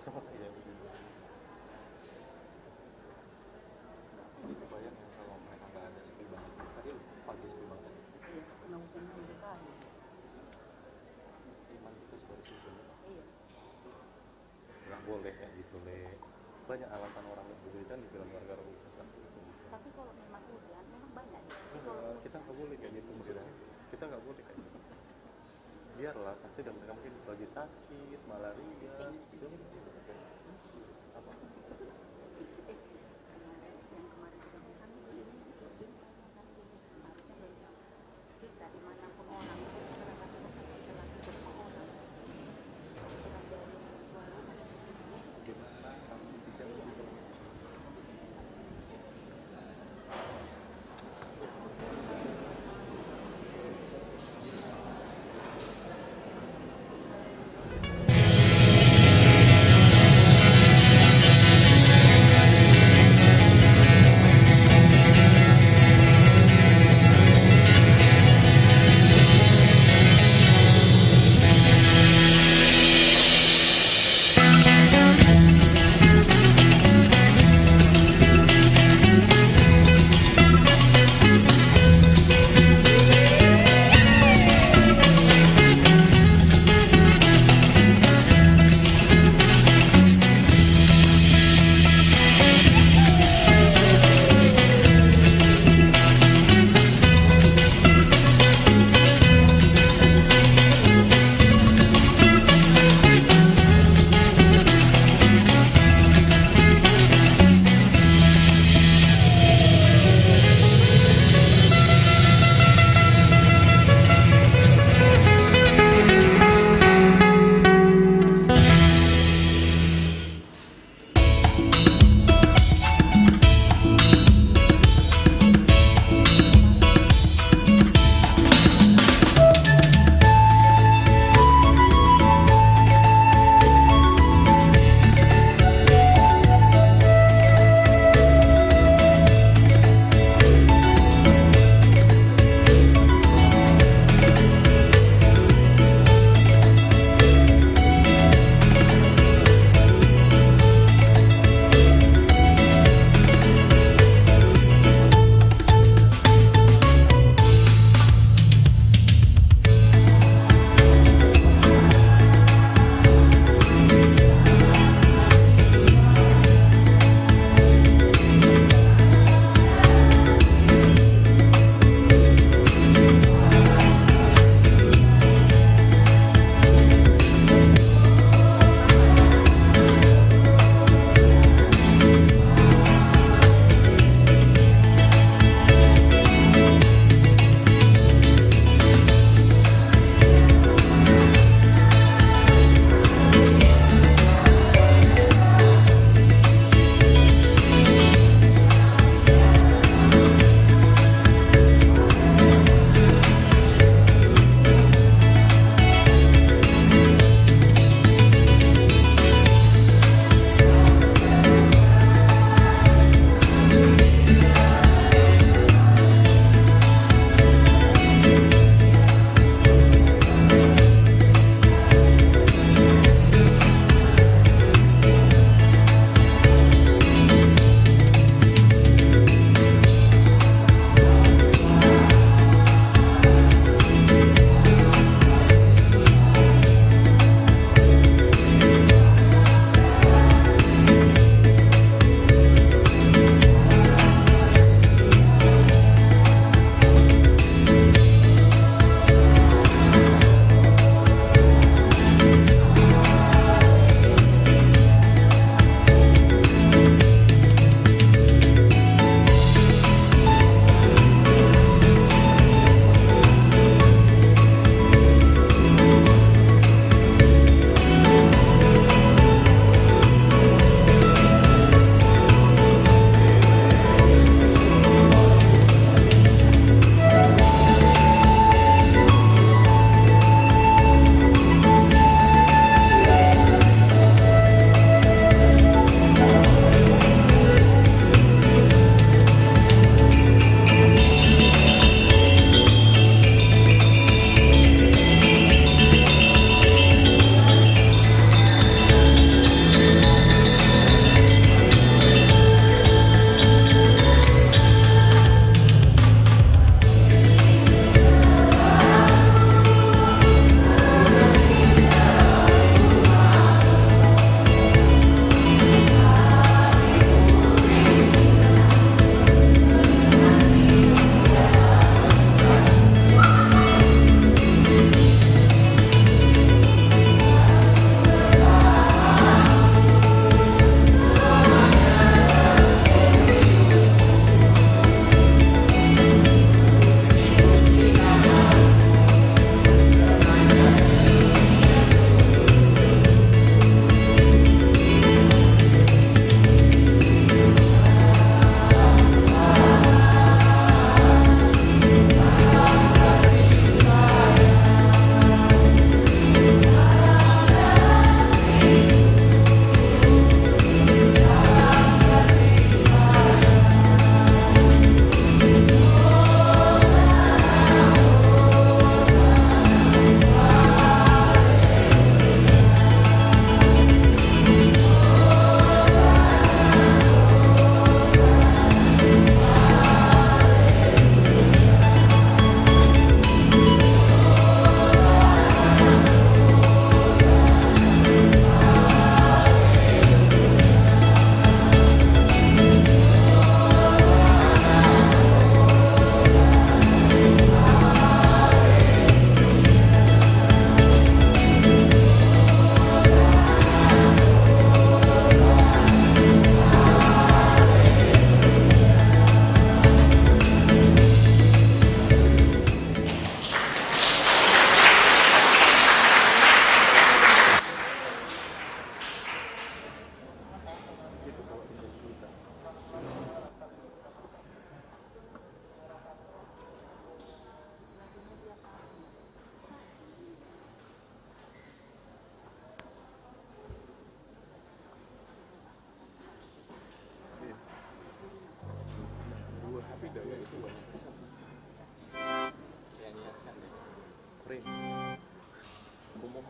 Iya, itu bayangin kalau mereka nggak ada sepi banget. Tadi pagi sepi banget. Iya, kena hujan mereka. Iman kita seperti itu. Iya. Nggak boleh kayak gitu, Le. Banyak alasan orang nggak boleh kan dibilang gara-gara hujan kan. Tapi kalau memang hujan, memang banyak. Kita nggak boleh kayak gitu, kita nggak boleh kayak gitu. Biarlah, pasti dan mereka mungkin lagi sakit, malaria, gitu. Apa? Yang kemarin juga kan di sini bikin harusnya kita dimanapun orang itu masyarakat itu pasti telah hidup orang. Orang dari luar Gimana kamu tidak lebih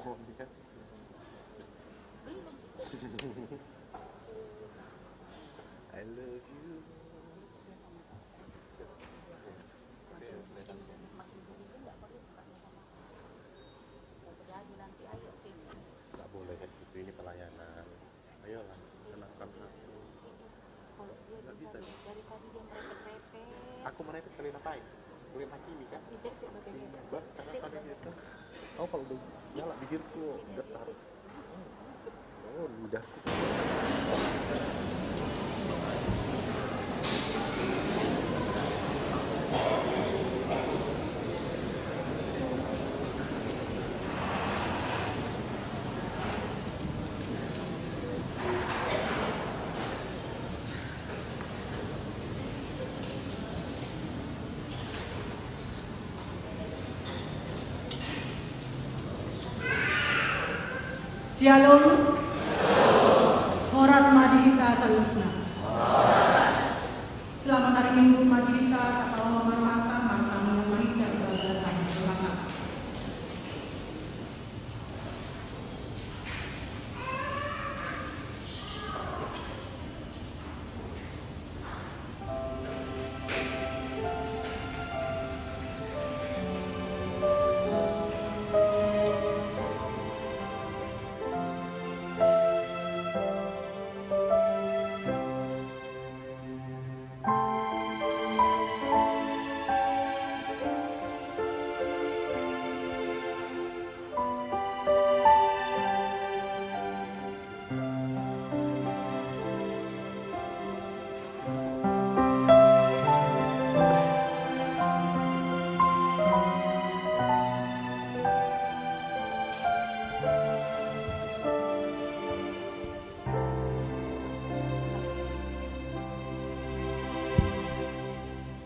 Oh iya. I love you. Nanti ayo sini. Nggak boleh kayak gitu, ini pelayanan. Ayolah, tenangkan aku. Kalau dia Nggak bisa bisa. dari tadi dia merepet-repet. Aku merepet kalian ngapain? Kalian hakimi kan? Dipepet bagaimana? Bas karena tadi gitu. Oh kalau udah nyala bibirku udah taruh. Oh lidahku. Shalom. Horas Madhita Salutna. Selamat hari Minggu Madhita, Katawa Marmata, Marta Madhita, Ibadah Sang Selamat.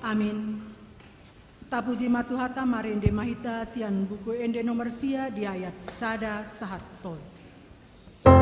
Amin. Tapuji matuhata marende mahita sian buku ende nomor sia di ayat sada sahat tol. Oh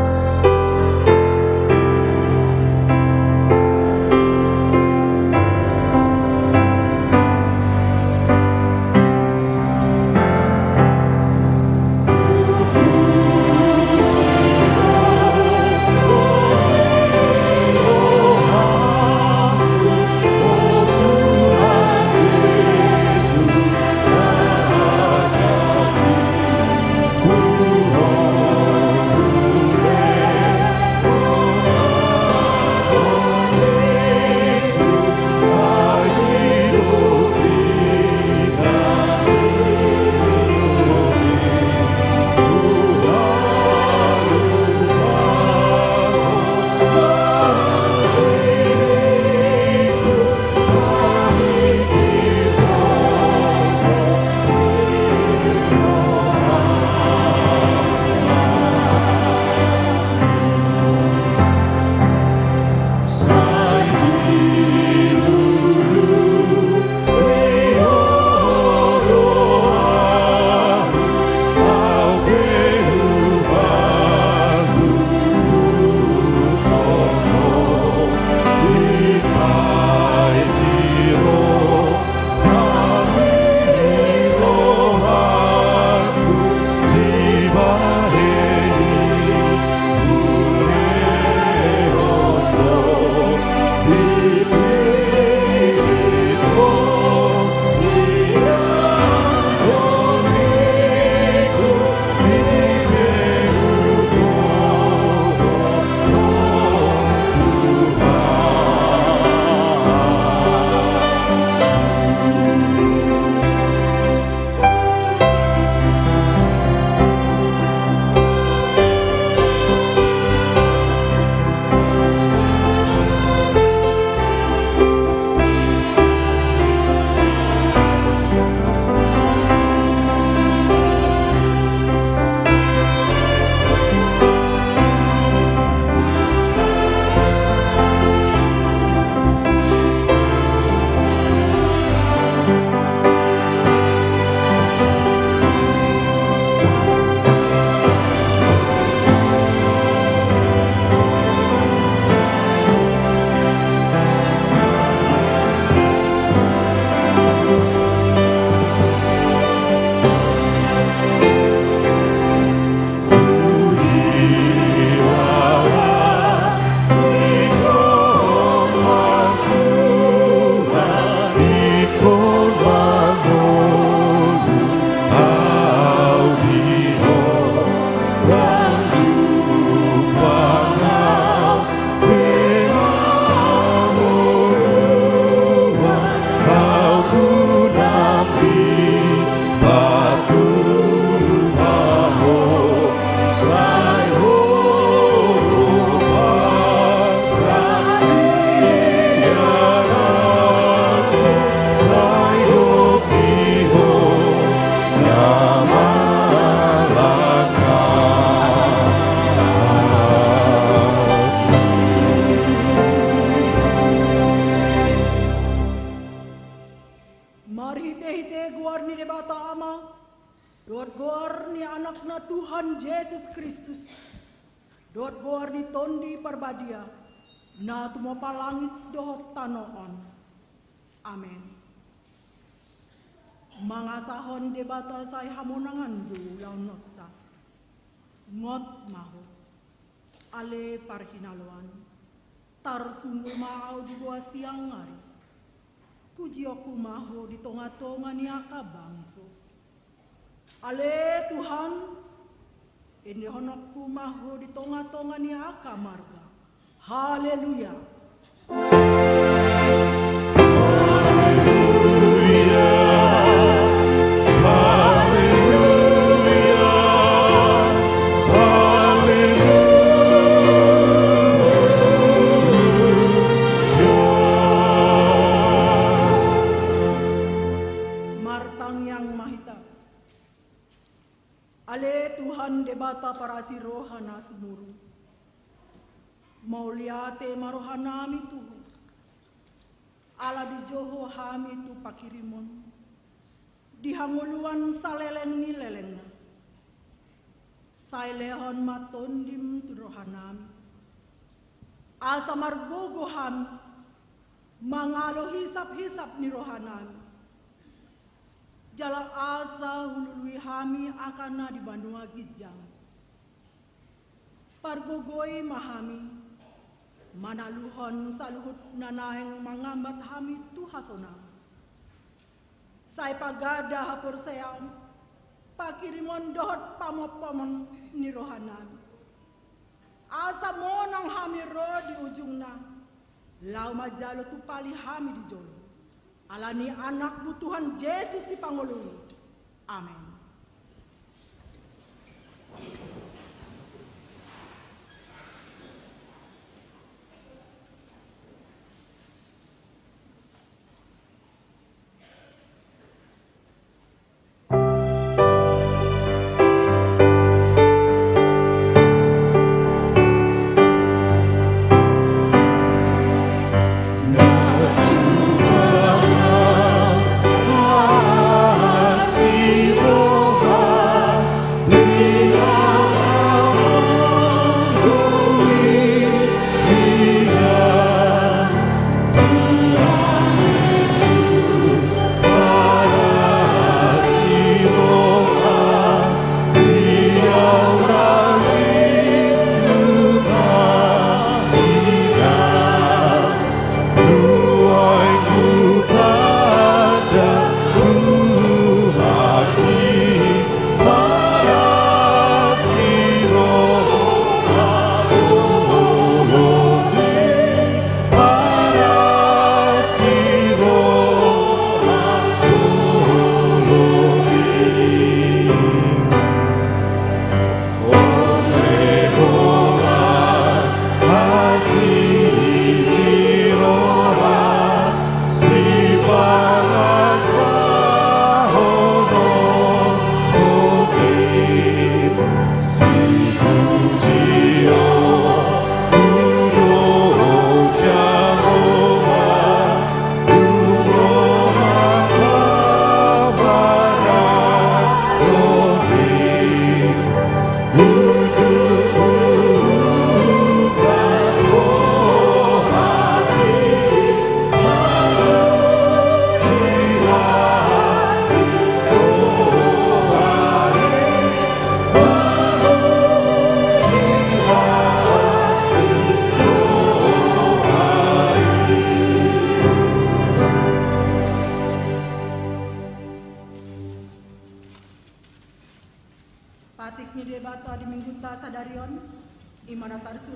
Mari hite-hite guar ni debata ama, doat guar ni anakna Tuhan Yesus Kristus, doat guar ni tondi parbadia, na tumo palangit dohot tanoon. Amen. Mangasahon debata say hamonangan du laun nota, ngot maho, ale parhinaluan, tar sungguh mau di gua siang ngari. Puji aku maho di tonga-tonga ni aka bangso. Ale Tuhan, ini honokku maho di tonga-tonga ni aka marga. Haleluya. Debata para si rohana sumuru. Mauliate marohanami tuhu. Ala di joho hami tu pakirimon. Dihanguluan saleleng ni lelengna. Sailehon matondim tu rohanami. Asa margogo hami. Mangalo hisap-hisap ni rohanami. Jala asa hulului hami akana di Bandung Gijang. Pargogoi mahami, manaluhon saluhut nanaeng mangambat hami tu hasona. Sai pagada hapur sayang, pakirimon dohot pamopomon ni rohanan. Asa monang hami ro di ujungna, lau majalo tu pali hami di jolo. Alani anak Tuhan Yesus si Pangulung. Amin.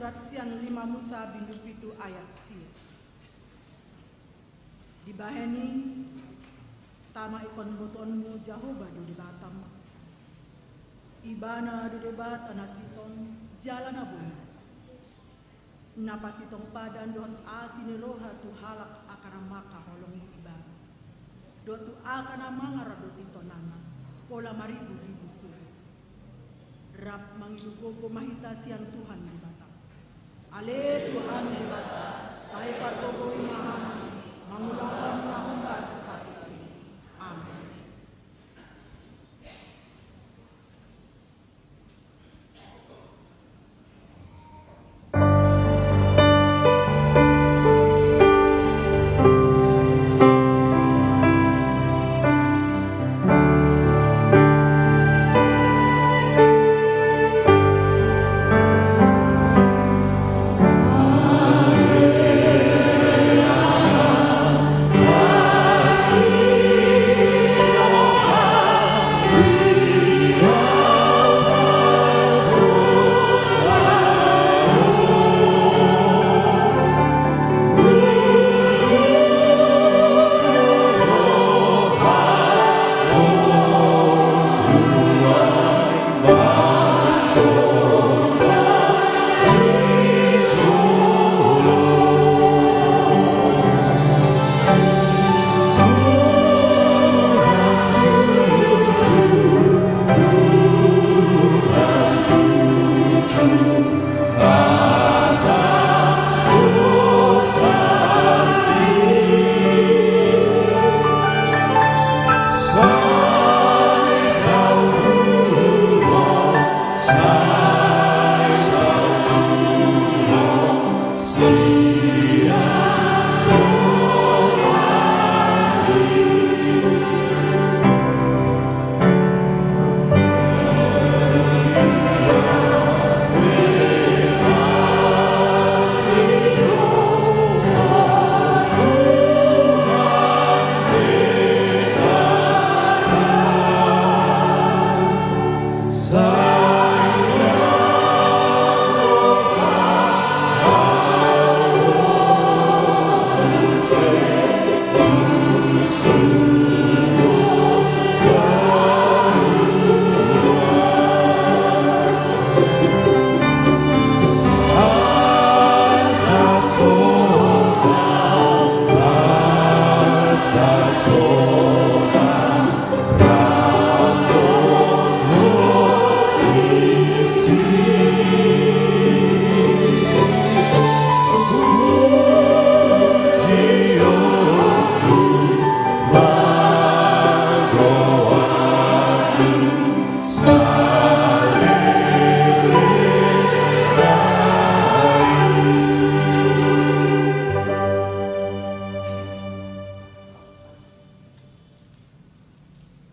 surat sian 5 Musa bindu pitu ayat si. Dibaheni tama ikon botonmu Jahoba du debatam. Ibana du debat anasiton jalan abun. Napasitong padan don asini roha tu halak akana maka holong ibana. Do tu akana mangara do titonana. pola maribu-ribu suku. Rap mangidugogo mahita sian Tuhan di bata. Ale Tuhan di bata, saya pargogo imaham, mangulakan nahumbar hati. Amin.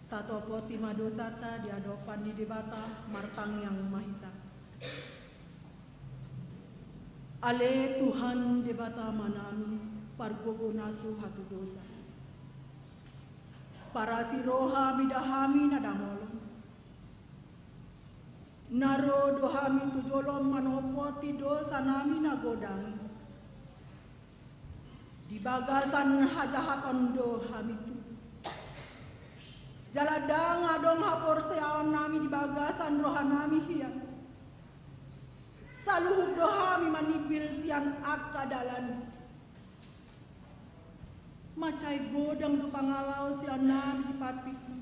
Tatopo tima dosata di adopan di debata martang yang mahita. Ale Tuhan debata manami pargogo nasu hatu dosa. Para siroha midahami nadangolong. Naro dohami tujolom manopoti dosa nami nagodangi. Di bagasan hajahaton dohami tu. Jaladang adong hapor seaon nami di bagasan rohanami hian. Saluhur dohami manibil siang akadalan. Macai godang do pangalau sian nami di patiku.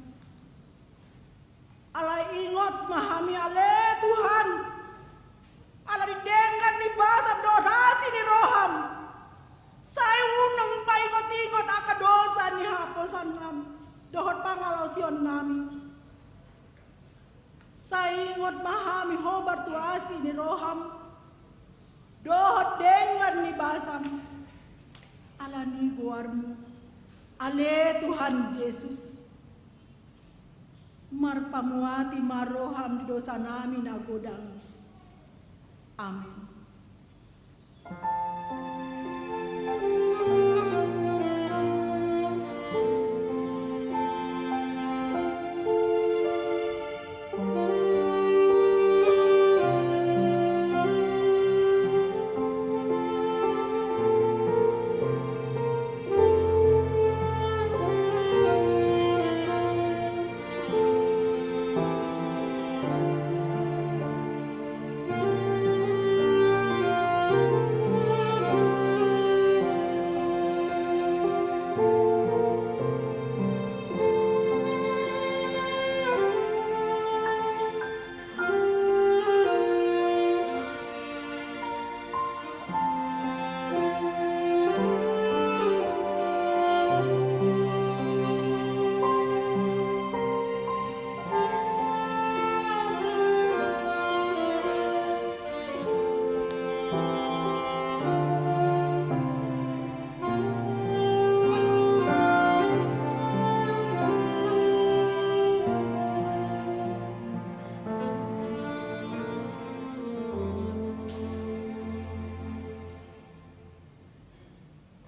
Alai ingot mahami ale Tuhan. Ala didengar ni basab dodasi ni roham. Saya unang pa ingot-ingot akadosa ni haposan nami. Dohot pangalau sion nami. Saya ingot mahami hobar tuasi ni roham. Dohot dengan ni basam. Ala ni guarmu. Ale Tuhan Yesus. Marpamuati maroham di dosa nami nagodang. Amin.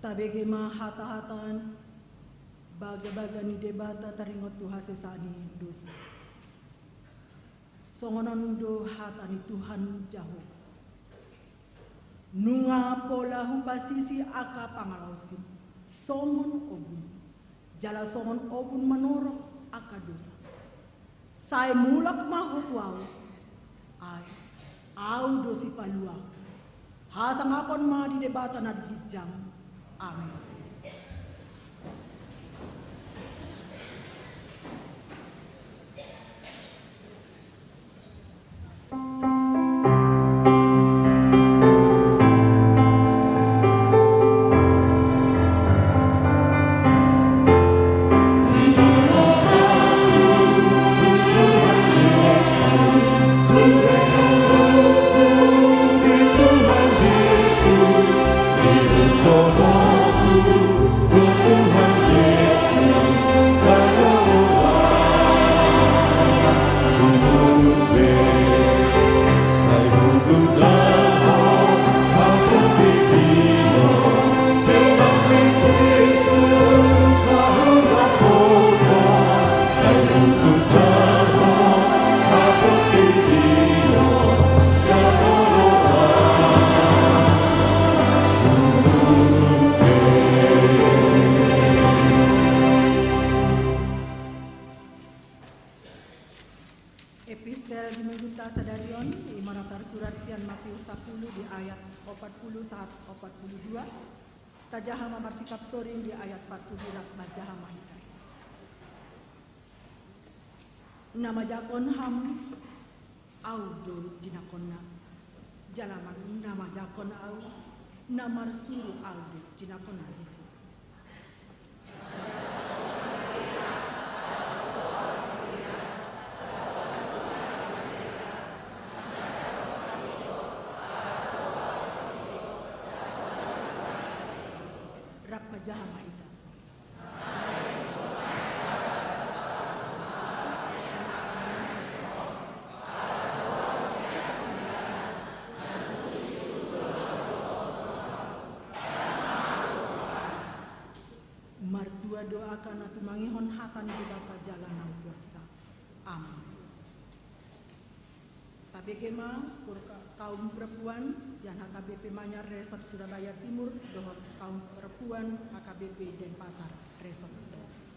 Tabege hata-hatan baga-baga ni debata taringot Tuhan sesani dosa. Songonon do hatani Tuhan Jahova. Nunga pola hupasisi aka pangalausin. Songon obun. Jala songon obun manorok aka dosa. Sai mulak mahut wau. Ai au dosi palua. Hasang apon ma di debata na dijang. Amin. Epistel Dimenduta Sadarion Imaratar Surat Sian Matius 10 di ayat 40 saat 42 Tajahama Marsikap Soring di ayat 40 rak Majahama Hitai. Nama jakon ham audo jinakonna jalaman nama jakon au namar suru audo jinakonna disi. Majahama ita. Mardua doakan atu mangihon hatan di bapa jalanan puasa. Amin. Tapi kema kaum perempuan sian HKBP Manyar Resort Surabaya Timur dohot kaum perempuan HKBP Denpasar Resort Dohot.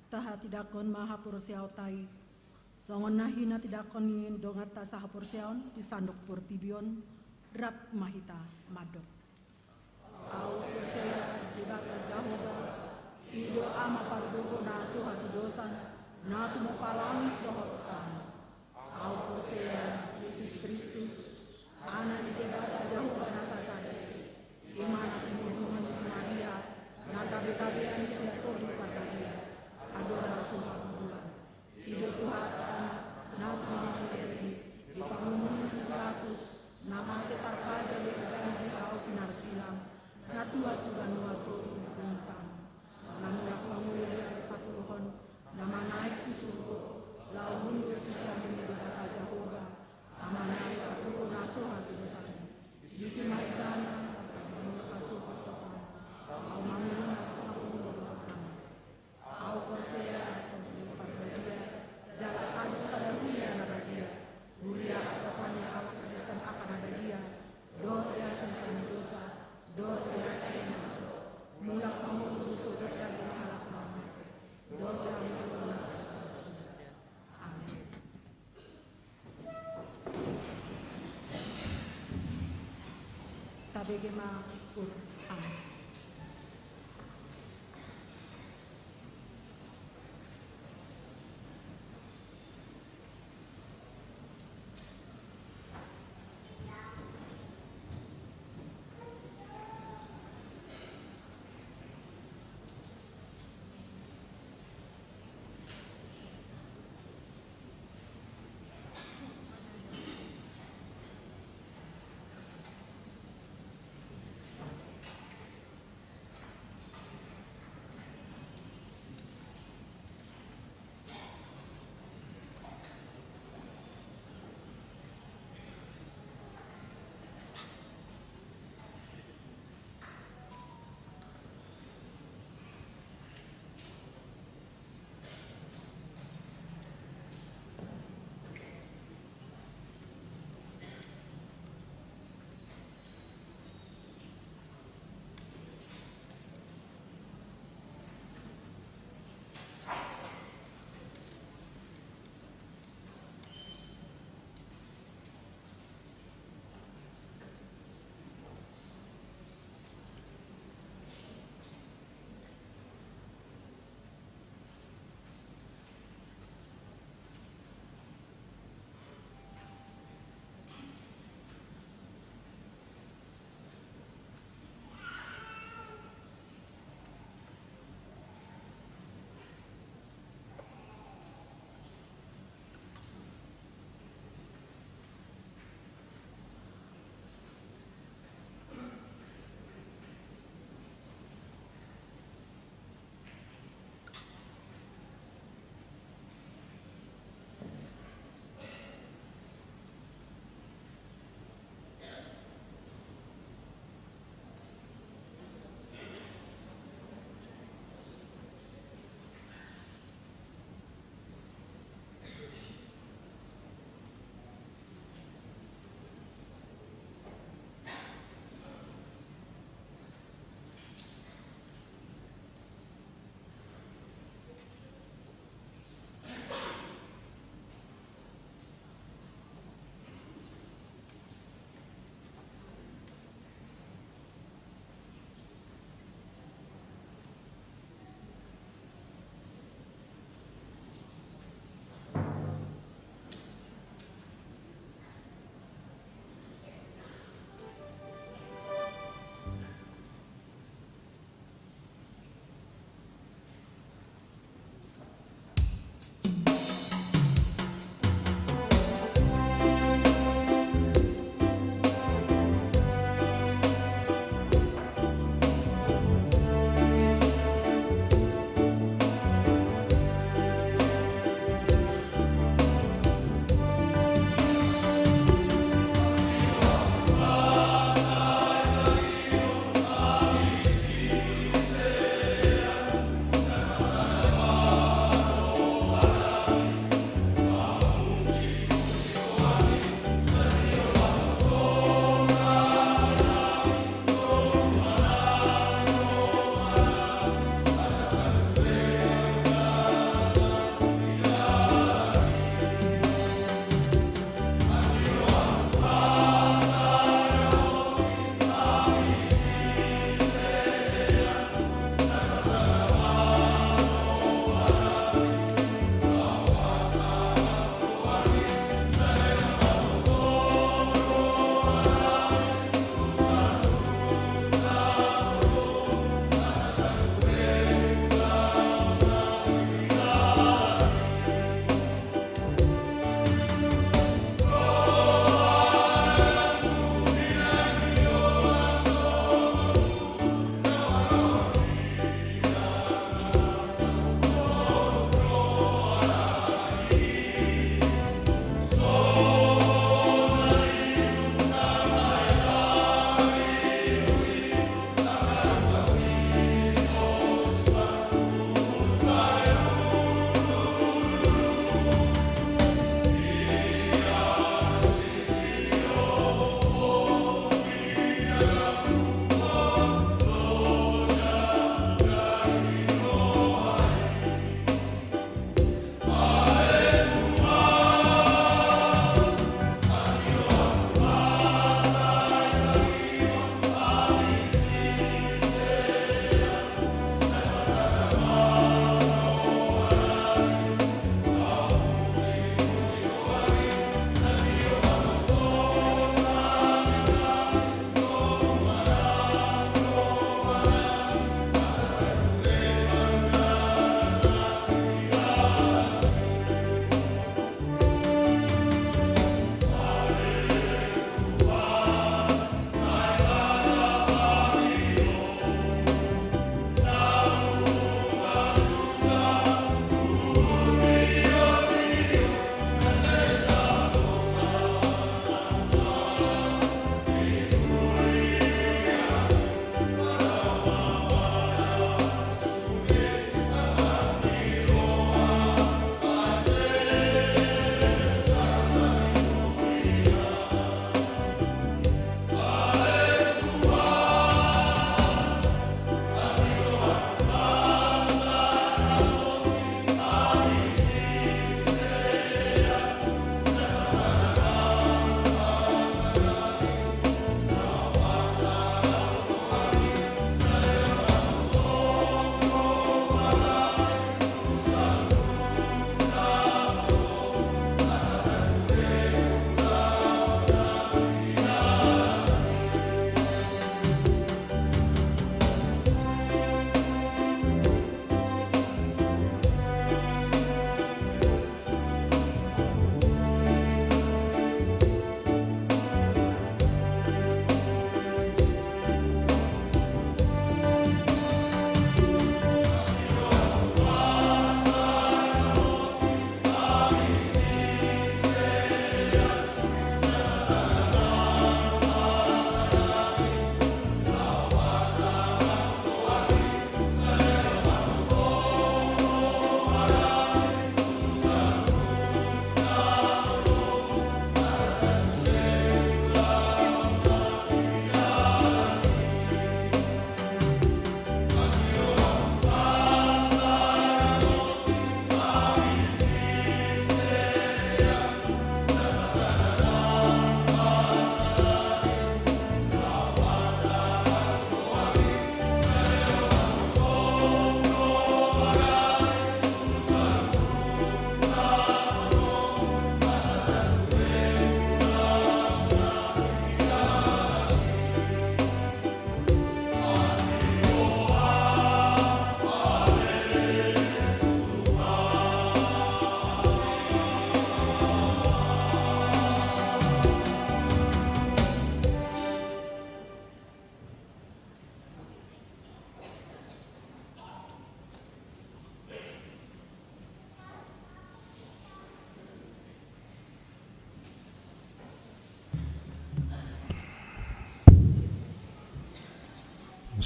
Taha tidakon maha pursiautai, songon nahina tidakon ngin dongata saha pursiaon di sandok purtibion, drap mahita madok. Au pursia dibata jahoba, ido ama pardoso na suhatu dosan, na tumo palangi dohotan. Au pursia Yesus Kristus, ana di debata jahoba na sasade, imana penyuduhan di Maria, na kabe-kabean di siatori padadia. Adorasi Tuhan, hidup Tuhan anak, natuhan beri, di pangumuman sisiatus, nama tetar kaja di udang di hau pinar silam, natua Tuhan watu bintang, namulak pangulari ada patuhon, nama naik di surga, lau mundur di siang ini di kata Jahoba, nama naik patuhon asuh hati besar, di simai dana, namulak asuh patuhon, au mamuna au kosea parbadia jalan adu sadahuya nabadia huria apapanya awak asisten akan nabadia dot ya asisten dosa dot ya kena mulak pamu busuk dot ya gini halak mama dot ya mulak sesuatu. Amin. Tabegema Amin.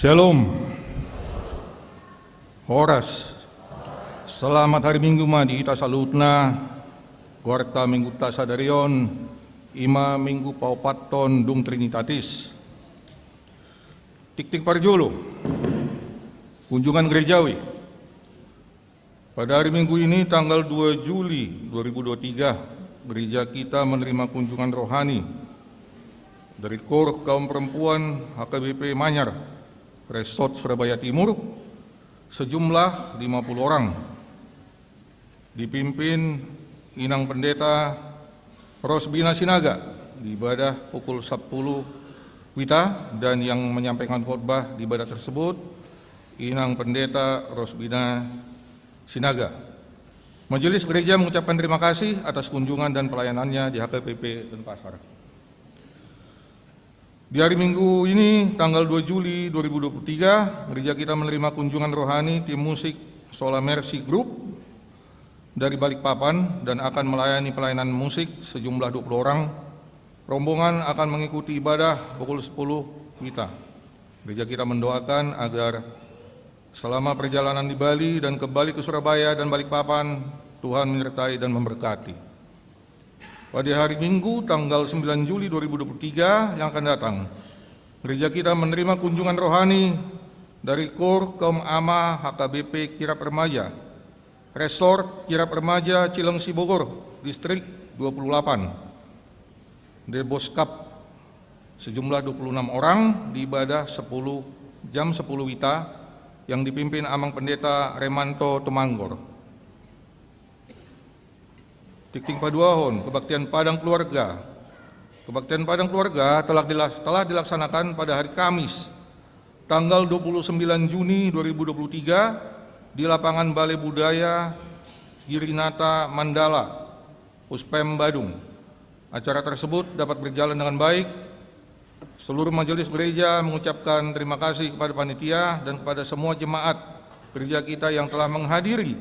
Shalom. Horas. Selamat hari Minggu madi ita salutna. Warta Minggu tasadarion. Ima Minggu paupaton dung Trinitatis. Tik-tik parjolo. Kunjungan gerejawi. Pada hari Minggu ini tanggal 2 Juli 2023, gereja kita menerima kunjungan rohani dari Kor Kaum Perempuan HKBP Manyar, Resort Surabaya Timur, sejumlah 50 orang, dipimpin Inang Pendeta Rosbina Sinaga di ibadah pukul 10 WITA, dan yang menyampaikan khotbah di ibadah tersebut Inang Pendeta Rosbina Sinaga. Majelis Gereja mengucapkan terima kasih atas kunjungan dan pelayanannya di HKBP Denpasar. Di hari Minggu ini, tanggal 2 Juli 2023, gereja kita menerima kunjungan rohani tim musik Sola Mercy Group dari Balikpapan dan akan melayani pelayanan musik sejumlah 20 orang. Rombongan akan mengikuti ibadah pukul 10 WITA. Gereja kita mendoakan agar selama perjalanan di Bali dan kembali ke Surabaya dan Balikpapan, Tuhan menyertai dan memberkati. Pada hari Minggu tanggal 9 Juli 2023 yang akan datang, gereja kita menerima kunjungan rohani dari Kor Kaum Ama HKBP Kirap Remaja, Resort Kirap Remaja Cilengsi Bogor, Distrik 28, Deboskap, sejumlah 26 orang di ibadah 10 WITA yang dipimpin Amang Pendeta Remanto Temanggor. Tikting Paduahon, Kebaktian Padang Keluarga. Kebaktian Padang Keluarga telah dilaksanakan pada hari Kamis, tanggal 29 Juni 2023 di lapangan Balai Budaya Girinata Mandala, Uspem Badung. Acara tersebut dapat berjalan dengan baik. Seluruh majelis gereja mengucapkan terima kasih kepada panitia dan kepada semua jemaat gereja kita yang telah menghadiri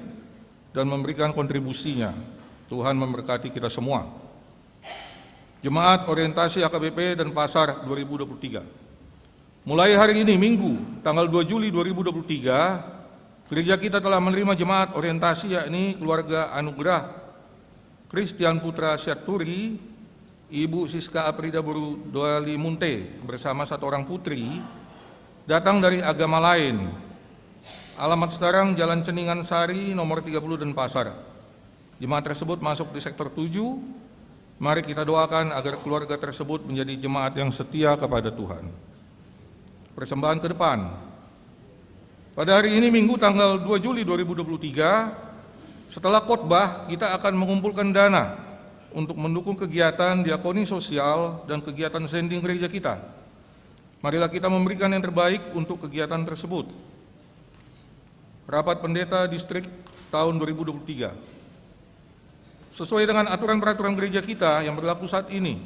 dan memberikan kontribusinya. Tuhan memberkati kita semua. Jemaat Orientasi HKBP Denpasar 2023. Mulai hari ini Minggu, tanggal 2 Juli 2023, gereja kita telah menerima jemaat orientasi, yakni keluarga Anugerah Christian Putra Syaturi, Ibu Siska Aprida Buru Doali Munte bersama 1 orang putri, datang dari agama lain. Alamat sekarang Jalan Ceningan Sari nomor 30 Denpasar. Jemaat tersebut masuk di sektor 7. Mari kita doakan agar keluarga tersebut menjadi jemaat yang setia kepada Tuhan. Persembahan ke depan. Pada hari ini Minggu tanggal 2 Juli 2023, setelah khotbah kita akan mengumpulkan dana untuk mendukung kegiatan diakoni sosial dan kegiatan sending gereja kita. Marilah kita memberikan yang terbaik untuk kegiatan tersebut. Rapat Pendeta Distrik tahun 2023. Sesuai dengan aturan-peraturan gereja kita yang berlaku saat ini,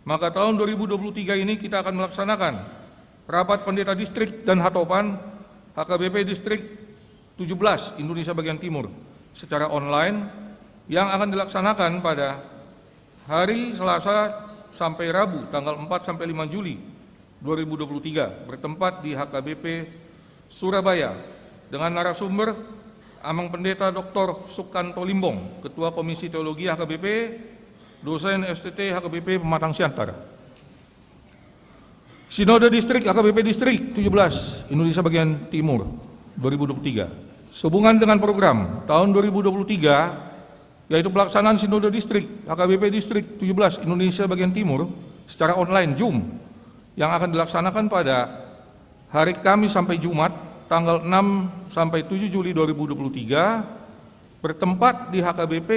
maka tahun 2023 ini kita akan melaksanakan Rapat Pendeta Distrik dan Hatopan HKBP Distrik 17 Indonesia Bagian Timur secara online yang akan dilaksanakan pada hari Selasa sampai Rabu tanggal 4 sampai 5 Juli 2023 bertempat di HKBP Surabaya dengan narasumber Amang Pendeta Dr. Sukanto Limbong, Ketua Komisi Teologi HKBP, dosen STT HKBP Pematang Siantar. Sinode Distrik HKBP Distrik 17 Indonesia Bagian Timur 2023. Sehubungan dengan program tahun 2023, yaitu pelaksanaan Sinode Distrik HKBP Distrik 17 Indonesia Bagian Timur secara online Zoom yang akan dilaksanakan pada hari Kamis sampai Jumat tanggal 6 sampai 7 Juli 2023 bertempat di HKBP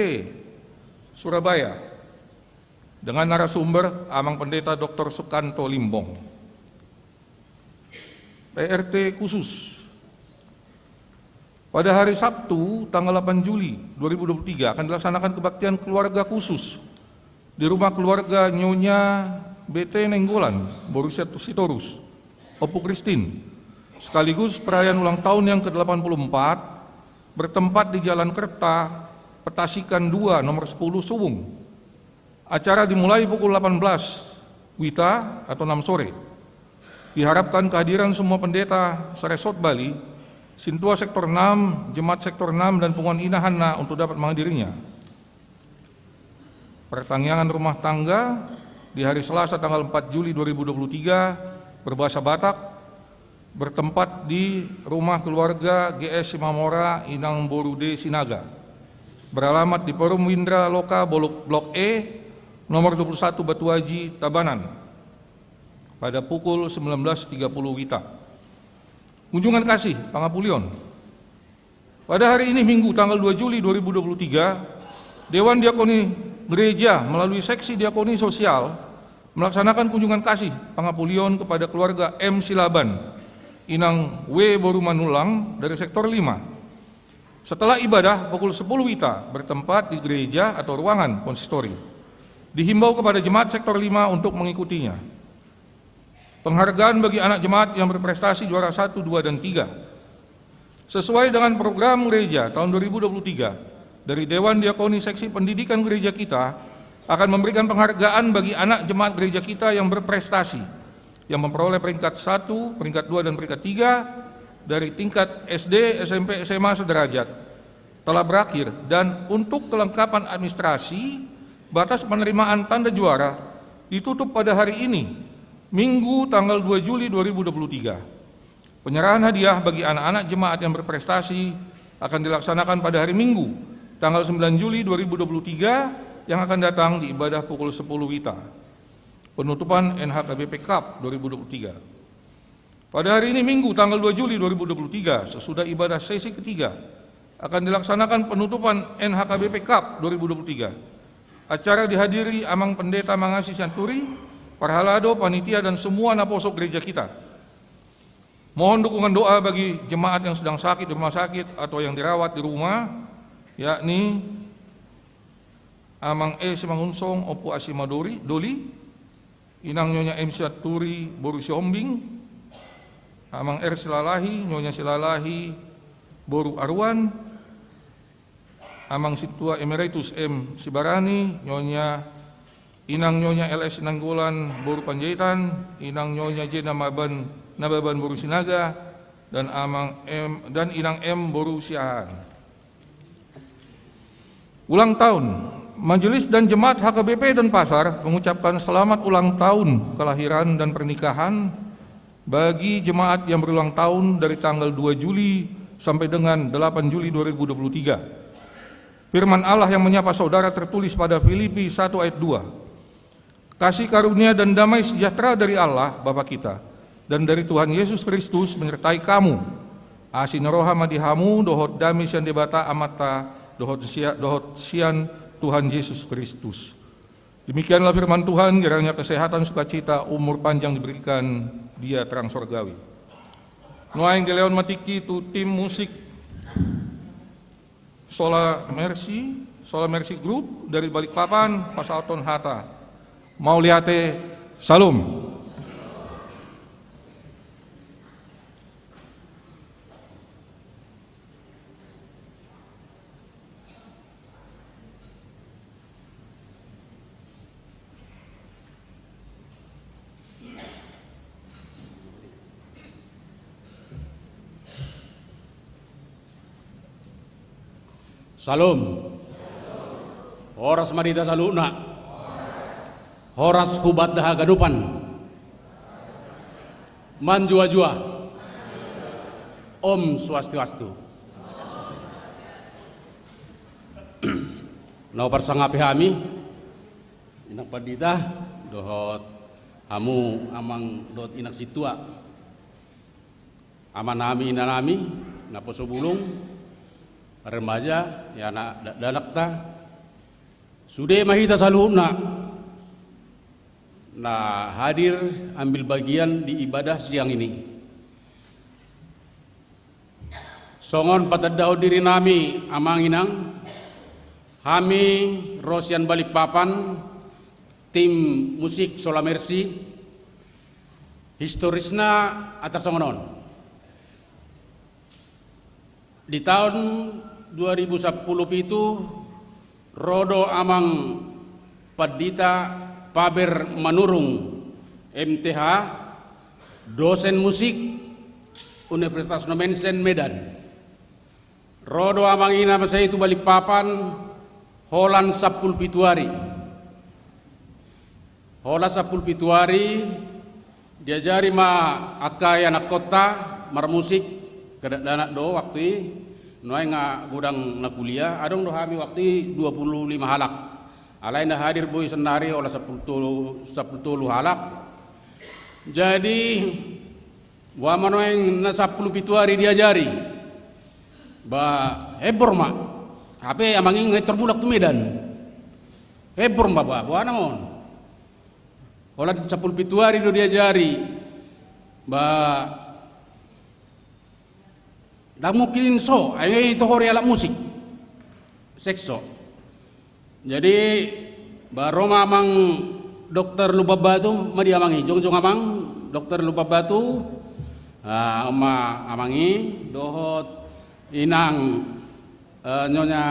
Surabaya dengan narasumber Amang Pendeta Dr. Sukanto Limbong. PRT khusus. Pada hari Sabtu tanggal 8 Juli 2023 akan dilaksanakan kebaktian keluarga khusus di rumah keluarga Nyonya BT Nenggolan, Borussia Sitorus, Opu Christine, sekaligus perayaan ulang tahun yang ke-84 bertempat di Jalan Kerta, Petasikan 2, nomor 10 Suwung. Acara dimulai pukul 18 WITA atau 6 sore. diharapkan kehadiran semua pendeta Saresot Bali, Sintua Sektor 6, Jemaat Sektor 6, dan Punguan Inahana untuk dapat menghadirinya. Pertanggungan rumah tangga di hari Selasa tanggal 4 Juli 2023 berbahasa Batak bertempat di rumah keluarga GS Simamora Inang Borude Sinaga, beralamat di Forum Windra Loka Blok E nomor 21 Batuaji Tabanan pada pukul 19.30 WITA. Kunjungan kasih Pangapulion. Pada hari ini Minggu tanggal 2 Juli 2023, Dewan Diakoni Gereja melalui seksi diakoni sosial melaksanakan kunjungan kasih Pangapulion kepada keluarga M. Silaban, Inang W. Borumanulang dari Sektor 5. Setelah ibadah pukul 10 WITA bertempat di gereja atau ruangan konsistori. Dihimbau kepada jemaat Sektor 5 untuk mengikutinya. Penghargaan bagi anak jemaat yang berprestasi juara 1, 2, dan 3. Sesuai dengan program gereja tahun 2023, dari Dewan Diakoni Seksi Pendidikan Gereja kita akan memberikan penghargaan bagi anak jemaat gereja kita yang berprestasi, yang memperoleh peringkat 1, peringkat 2, dan peringkat 3 dari tingkat SD, SMP, SMA sederajat telah berakhir, dan untuk kelengkapan administrasi, batas penerimaan tanda juara ditutup pada hari ini, Minggu tanggal 2 Juli 2023. Penyerahan hadiah bagi anak-anak jemaat yang berprestasi akan dilaksanakan pada hari Minggu, tanggal 9 Juli 2023 yang akan datang di ibadah pukul 10 WITA. Penutupan NHKBP Cup 2023. Pada hari ini Minggu tanggal 2 Juli 2023, sesudah ibadah sesi ketiga, akan dilaksanakan penutupan NHKBP Cup 2023. Acara dihadiri Amang Pendeta Mangasi Santuri, Parhalado, panitia, dan semua naposok gereja kita. Mohon dukungan doa bagi jemaat yang sedang sakit di rumah sakit atau yang dirawat di rumah, yakni Amang E. Simangunsong Opu Asimadori Doli, Inang Nyonya M. Santuri Boru Siombing, Amang R. Silalahi, Nyonya Silalahi Boru Arwan, Amang Situa Emeritus M. Sibarani, Inang Nyonya LS Nanggolan Boru Panjaitan, Inang Nyonya J. Nababan Boru Sinaga, dan Inang M. Boru Siahan. Ulang tahun, Majelis dan Jemaat HKBP Denpasar mengucapkan selamat ulang tahun kelahiran dan pernikahan bagi jemaat yang berulang tahun dari tanggal 2 Juli sampai dengan 8 Juli 2023. Firman Allah yang menyapa saudara tertulis pada Filipi 1 ayat 2. Kasih karunia dan damai sejahtera dari Allah Bapa kita dan dari Tuhan Yesus Kristus menyertai kamu. Asin roha madihamu dohot damai sian debata amata dohot sian Tuhan Yesus Kristus. Demikianlah firman Tuhan, kiranya kesehatan, sukacita, umur panjang diberikan dia terang sorgawi. Nuaing Geleon Matiki tu tim musik Sola Mercy Group dari Balikpapan, Pasalton Hatta. Mau liate salum. Salum. Horas Madita Saluna. Horas Hubat Daha Gadupan. Manjua-jua. Om Swastiastu. Nau persangapi hami inak padita dohot hamu amang dot inak situa amanami inanami naposo bulung remaja ya anak dalakta sude mahita saluna nah hadir ambil bagian di ibadah siang ini. Songon patadao diri nami amang inang kami Rosian Balikpapan tim musik Sola Mercy historisna atas songonon di tahun 2010 itu rodo amang padita Paber Manurung MTH dosen musik Universitas Nomensen Medan. Rodo amangina masa itu Balikpapan, holan 10 pituari. Hola 10 pituari, diajari ma akai anak kota marmusik kedanak do waktu noai nga gudang na kuliah adong do hami waktu 25 halak. Alai na hadir boy senari olah 10 halak. Jadi wa manoeng na 10 pituari diajari ba hebor ma HP amanging ngai terbulak tu Medan hebor ma ba namon olah 10 pituari do diajari ba dah mungkin so ai to hore ala musik sekso. Jadi ba Roma amang dokter Lubabatu madi amangi jong amang dokter Lubabatu oma amangi dohot inang nyonya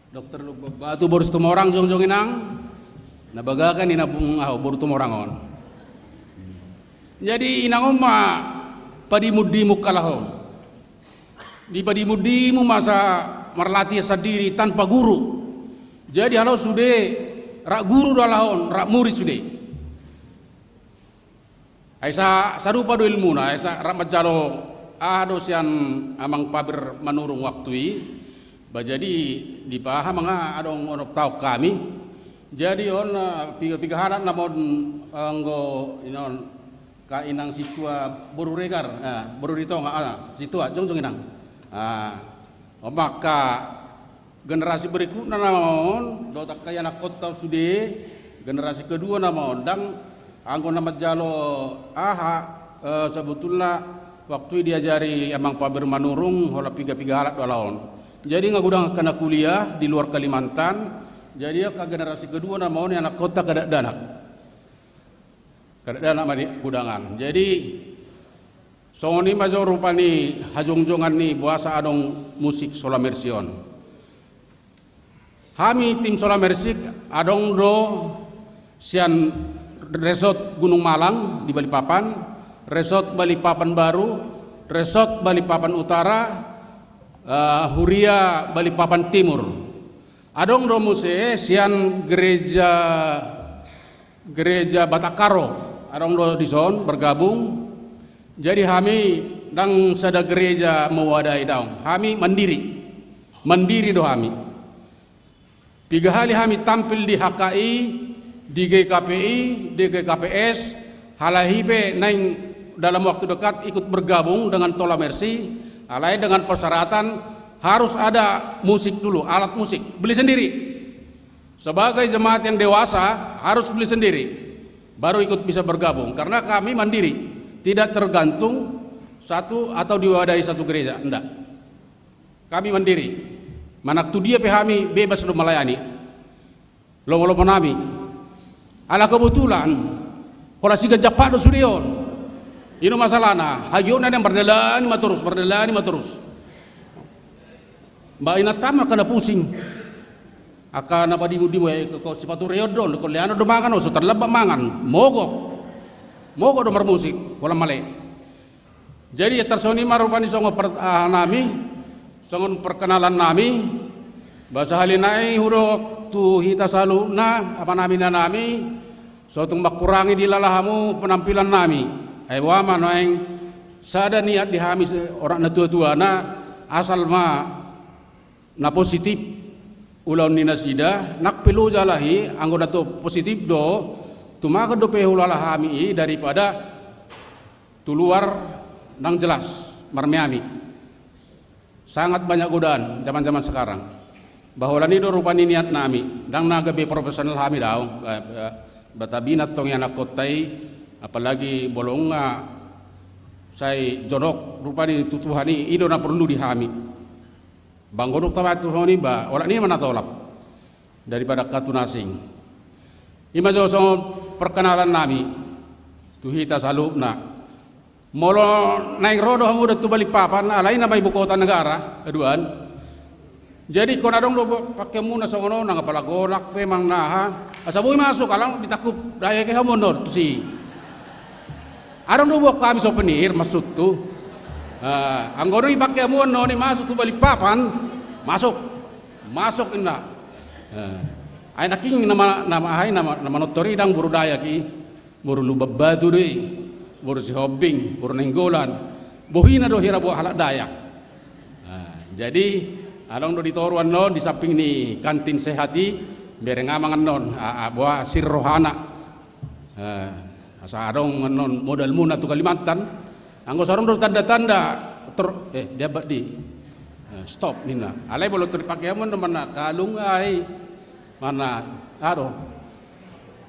dokter Lubabatu baru orang jong inang nabagakan inabung baru orang on. Jadi inang oma padimudimu kalahon di padimudimu masa marlatih sendiri tanpa guru. Jadi halau sude rak guru dalahon rak murid sude. Aisa sarupa do ilmu na aisa rak majalo dosian amang pabir manurung waktu bajadi dipaham nga adong onop tau kami. Jadi on piga harat namon anggo inon ka inang situa boru regar boru ditong situa jong inang maka generasi berikutnya namon do tak kaya anak kota sude generasi kedua namon dang anggo nama jalo sebetulnya waktu diajari emang pabir manurung hola piga halat dalaon. Jadi ngagudang kena kuliah di luar Kalimantan. Jadi ke generasi kedua namon anak kota kadadanak madi gudangan. Jadi songoni majo rupani hajongjongan ni buasa adong musik solamersion. Kami tim Solamersik adong do sian resort Gunung Malang di Balikpapan, resort Balikpapan Baru, resort Balikpapan Utara, Huria Balikpapan Timur. Adong do muse sian gereja Batakaro, adong do dison bergabung. Jadi kami dang sada gereja mewadai daung. Kami mandiri do kami. 3 kali kami tampil di HKI, di GKPI, di GKPS, halahipe naing dalam waktu dekat ikut bergabung dengan Tola Mercy, alai dengan persyaratan harus ada musik dulu, alat musik, beli sendiri. Sebagai jemaat yang dewasa harus beli sendiri, baru ikut bisa bergabung. Karena kami mandiri, tidak tergantung satu atau diwadahi satu gereja, enggak. Kami mandiri. Manak tu dia pehami bebas lo melayani lo nami ala kebetulan kalau si gajah do surion ino masalahna hagiona yang berdelani maturus mbak ina tamak kana pusing akan apa dimu ko sepatu reodon ko leano do mangan so terlebak mangan mogo do bermusik wala male. Jadi tersoni marupani songo nami songon perkenalan nami bahasa halinai huruf tu hita salu na apa nami suatu kurangi di lalahamu penampilan nami wama noeng sada niat dihami orang tua na asal na positif ulau nina sida nak pilu jalahi anggota tu positif do tumaka do pehulalahami daripada tuluar nang jelas marmiami. Sangat banyak godaan zaman-zaman sekarang. Bahwa ni do rupani niat nami, dang naga be profesional kami daw. Batabinat tong anak kotai, apalagi bolonga say jorok rupani tutuhani ido na perlu dihami. Banggodok tabat tuhoni ba, wala ni manatolap daripada katunasing. Ima jo perkenalan nami, tuhita salubna. Molo naik rodo hamu datu Balikpapan alai nama ibu kota negara keduaan. Jadi kon adong do pakai muna songono nang kepala golak pe mang naha asaboy masuk alang ditakup daya ke hamu nor si Arang do buat kami souvenir masuk tu. Anggono ipakai amuan no ni masuk tu Balikpapan, masuk ina. Ay naking nama notori dang buru daya ki, buru lubab tu deh, buru si hobbing, buru nenggolan, bohina do hira buat halak daya. Jadi arang do ditoruan no di samping ni kantin sehati, berengamangan non, buat sirrohana. Asa arong non modal muna tu Kalimantan. Anggo sarong do tanda-tanda dia di stop nina. Alai bolo terpakai mon mana kalung ai mana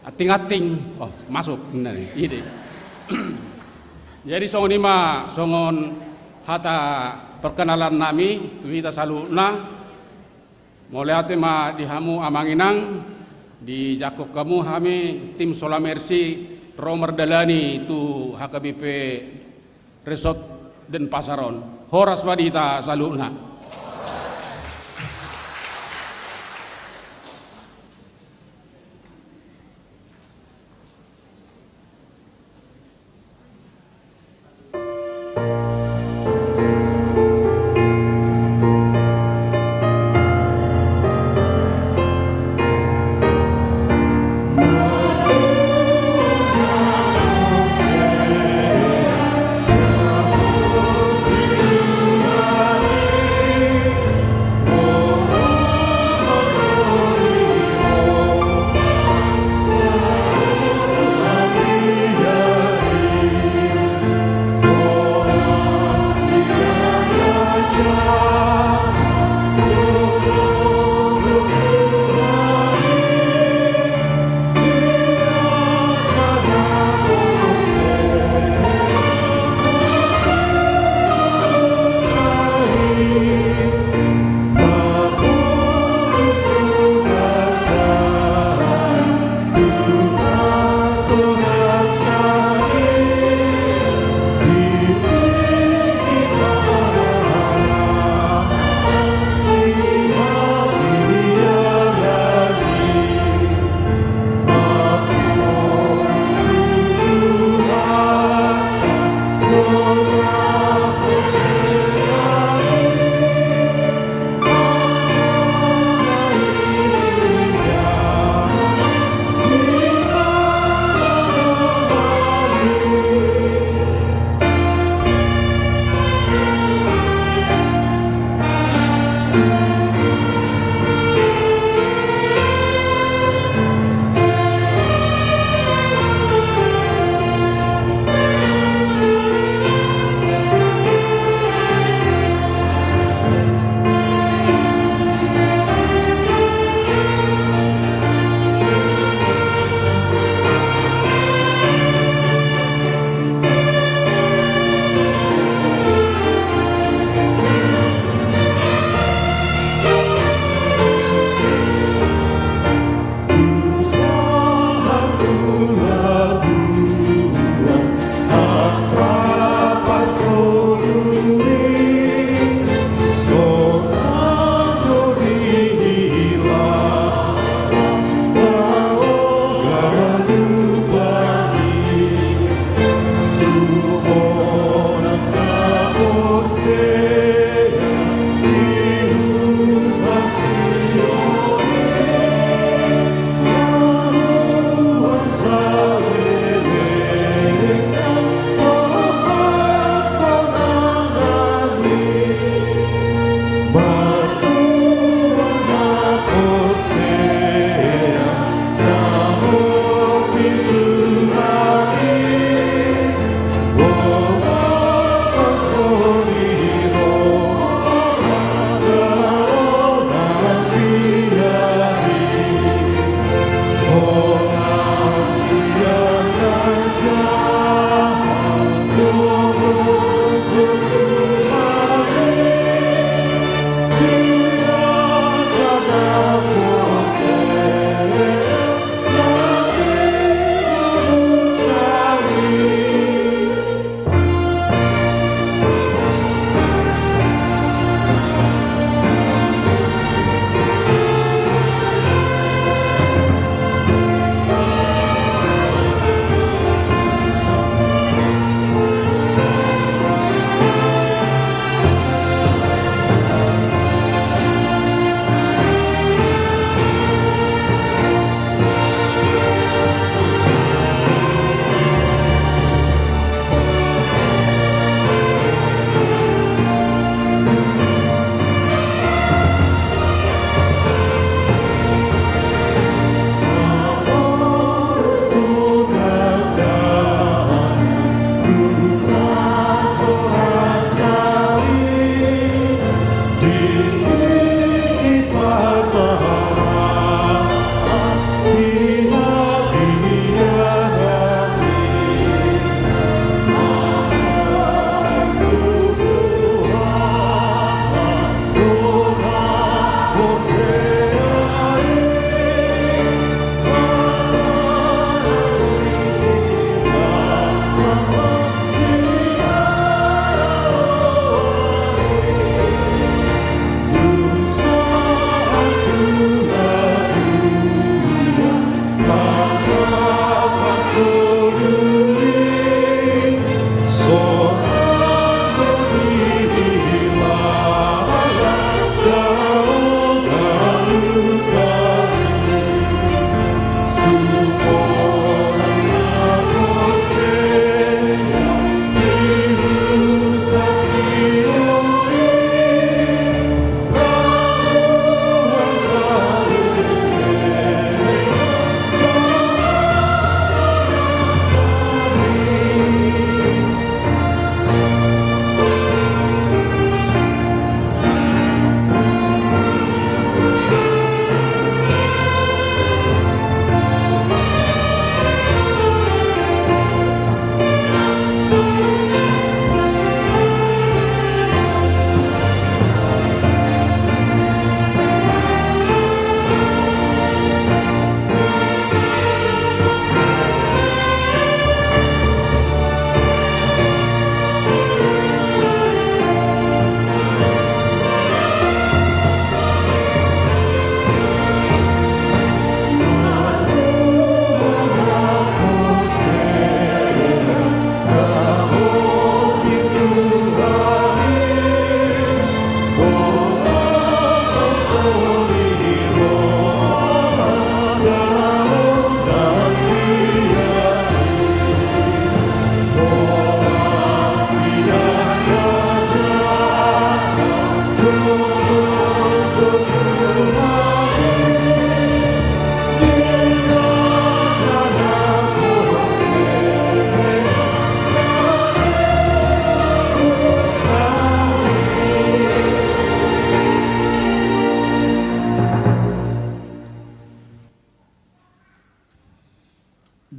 ating-ating masuk nina ide. Jadi songon ima songon hata perkenalan nami tu kita saluna mulai hati ma dihamu amanginang di Jakok kamu kami tim Sola Mercy Romer Dalani tu HKBP Resort dan Pasaron Horas Wadita saluna.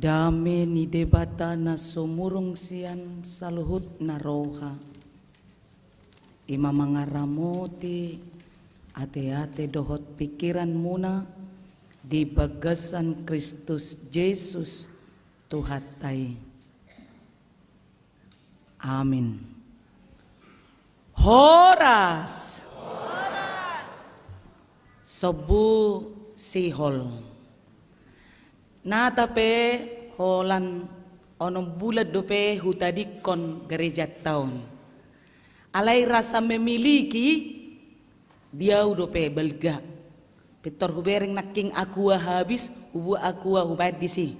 Dame ni debata na sumurong siyan sa luhut na roha. Ima mga ramoti, ate-ate dohot pikiran muna, di bagasan Kristus Jesus tuhatay. Amin. Horas! Sobu sihol. Natape holan onong bulat dope hutadikon gereja tahun. Alai rasa memiliki dia dope belga. Petor hubereng naking aqua habis ubu aqua hubad disi.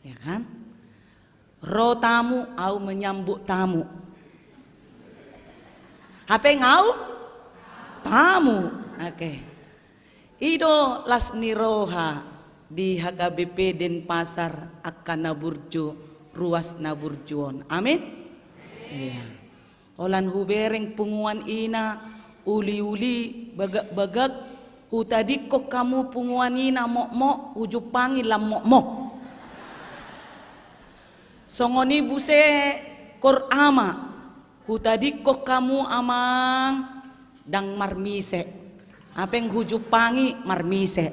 Ya kan? Ro tamu au menyambut tamu. Hape ngau? Tamu. Oke. Ido las niroha di HKBP Denpasar akan naburjo ruas naburjuon. Amin. Iya. Olan hubereng punguan ina uli-uli bagak-bagak hutadi kok kamu punguan ina mok-mok hujupangi lam mok-mok. Songoni buse kor ama hutadi kok kamu amang dang marmise. Apeng hujupangi marmise.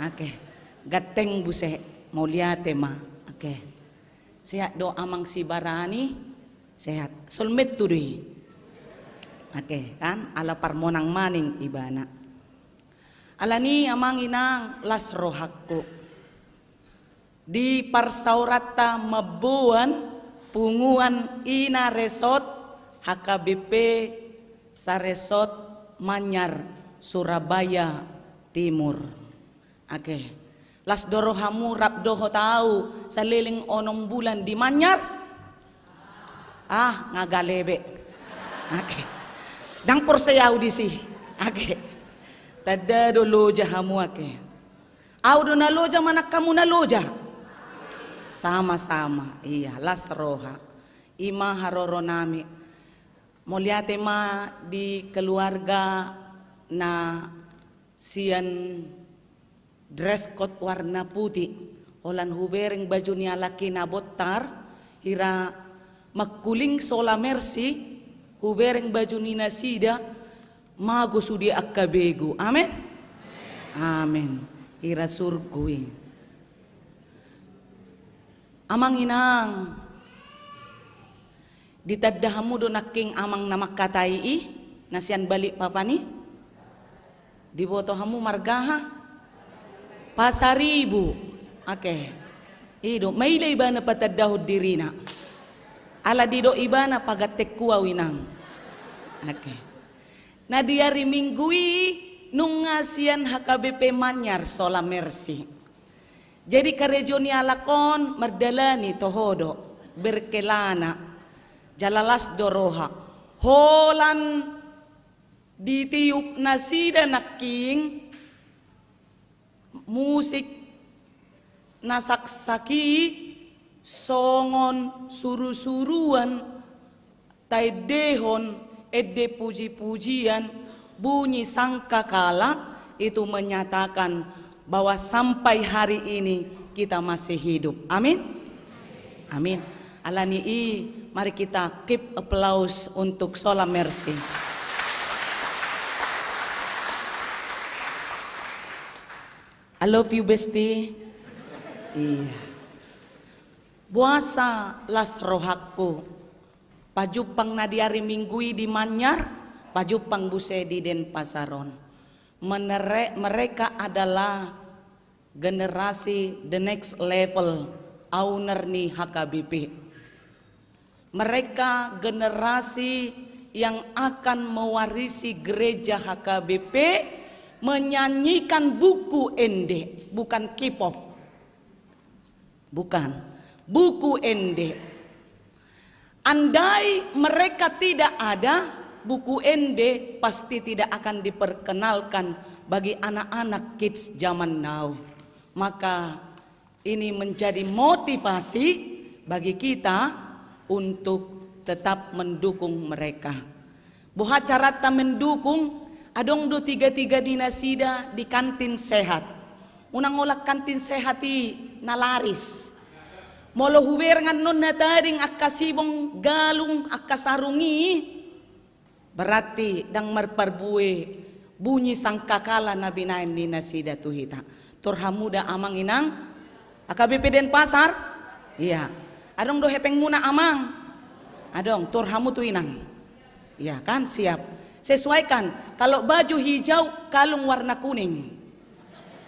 Oke. Gateng buse mau lihat ma. Oke. Sehat do amang si barani sehat. Solmet tudui. Oke, kan ala parmonang maning ibana. Alani amang inang las rohakku. Di parsaurata mabuan punguan ina resort HKBP sa resort Manyar Surabaya Timur. Oke. Las dorohamu rap doho tahu saliling onong bulan di Manyar. Ah ngagalebe. Oke. Dang porseyaw disi. Oke. Tada do loja hamu ake. Au do na loja manak kamu na loja. Sama-sama. Iya las roha. Ima haroro nami. Moliate ma di keluarga na sian dress code warna putih. Olan hubereng baju ni laki na botar. Hira makuling sola mercy. Hubereng baju ni nasida. Mago sudi akabegu. Amin. Amin. Hira surgui. Amang inang. Ditadahamu do naking amang namakatai nasian balik papani. Dibotohamu margaha. Pasaribu. Oke. Ido maila ibana patadahud dirina. Ala dido ibana pagatek kuwa winang. Oke. Na diari minggui nung ngasian HKBP Manyar sola mercy. Jadi karejoni alakon merdalani tohodo berkelana jalalas doroha holan ditiup nasida naking musik nasaksaki songon suru-suruan taidehon edde puji-pujian bunyi sangkakala itu menyatakan bahwa sampai hari ini kita masih hidup. Amin. Amin. Alani mari kita keep applause untuk Sola Mercy. I love you bestie. Iya. Buasa las rohakku. Pajupang na diari minggui di Manyar, pajupang buse di Denpasaron. Mereka adalah generasi the next level owner ni HKBP. Mereka generasi yang akan mewarisi gereja HKBP menyanyikan buku ende, bukan K-pop. Bukan, buku ende. Andai mereka tidak ada, buku ende pasti tidak akan diperkenalkan bagi anak-anak kids zaman now. Maka ini menjadi motivasi bagi kita untuk tetap mendukung mereka. Buha carata mendukung, adong do tiga-tiga dinasida di kantin sehat. Unang olak kantin sehati nalaris. Molo huwer nganon na taring akasibong galung akasarungi. Berarti dang marparbue bunyi sangkakala na binain ni nasida tuhita. Turhamuda amang inang AKBP Denpasar. Iya. Adong do hepeng muna amang. Adong turhamu tu inang. Iya kan, siap. Sesuaikan. Kalau baju hijau, kalung warna kuning.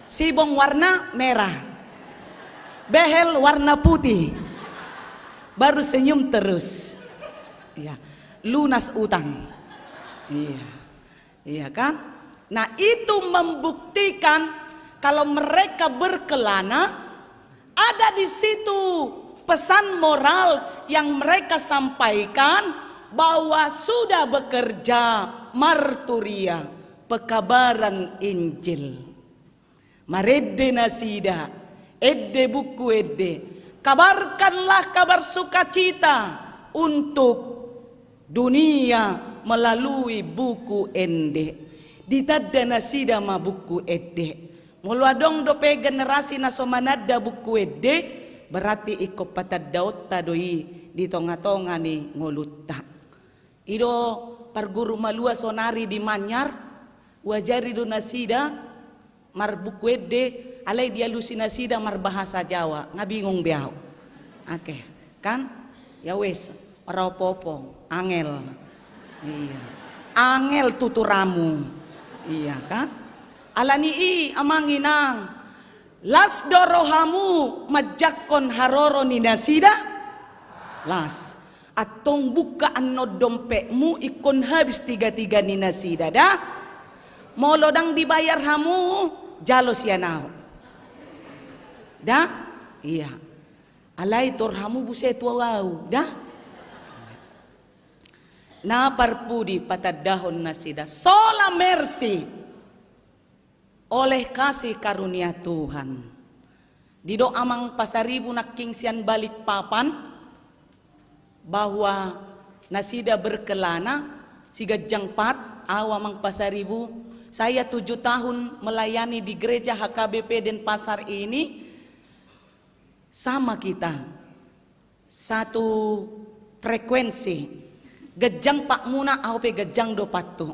Sibong warna merah. Behel warna putih. Baru senyum terus. Iya. Lunas utang. Iya. Iya kan? Nah, itu membuktikan kalau mereka berkelana, ada di situ pesan moral yang mereka sampaikan bahwa sudah bekerja marturia, pekabaran Injil. Maredde nasida, edde buku edde, kabarkanlah kabar sukacita untuk dunia melalui buku ende. Ditadda nasida ma buku edde. Mulwadong dope generasi nasomanada buku edde, berarti iko patadaot tadoi di tonga-tonga ni ngolutta. Ido parguru malua sonari di Manyar, wajari do nasida mar buku edde, alay dia lusinasida mar bahasa Jawa, ngabingung biao. Oke, kan? Ya wes, ora popo, angel. Iya. Angel tuturamu. Iya kan? Alani amang inang. Las dorohamu majakon haroro ni nasida. Las. Atong buka ano dompetmu ikon habis tiga-tiga ni nasida dah. Molodang dibayar hamu jalos yanao. Dah? Iya. Alay torhamu buset wawau. Dah? Na parpudi patadahon nasida. Sola mercy. Oleh kasih karunia Tuhan. Dido amang pasaribu nakingsian balik papan. Bahwa nasida berkelana. Siga jangpat awamang pasaribu. Saya 7 tahun melayani di gereja HKBP Denpasar ini. Sama kita. Satu frekuensi. Gejang pak muna au pe gejang do patu.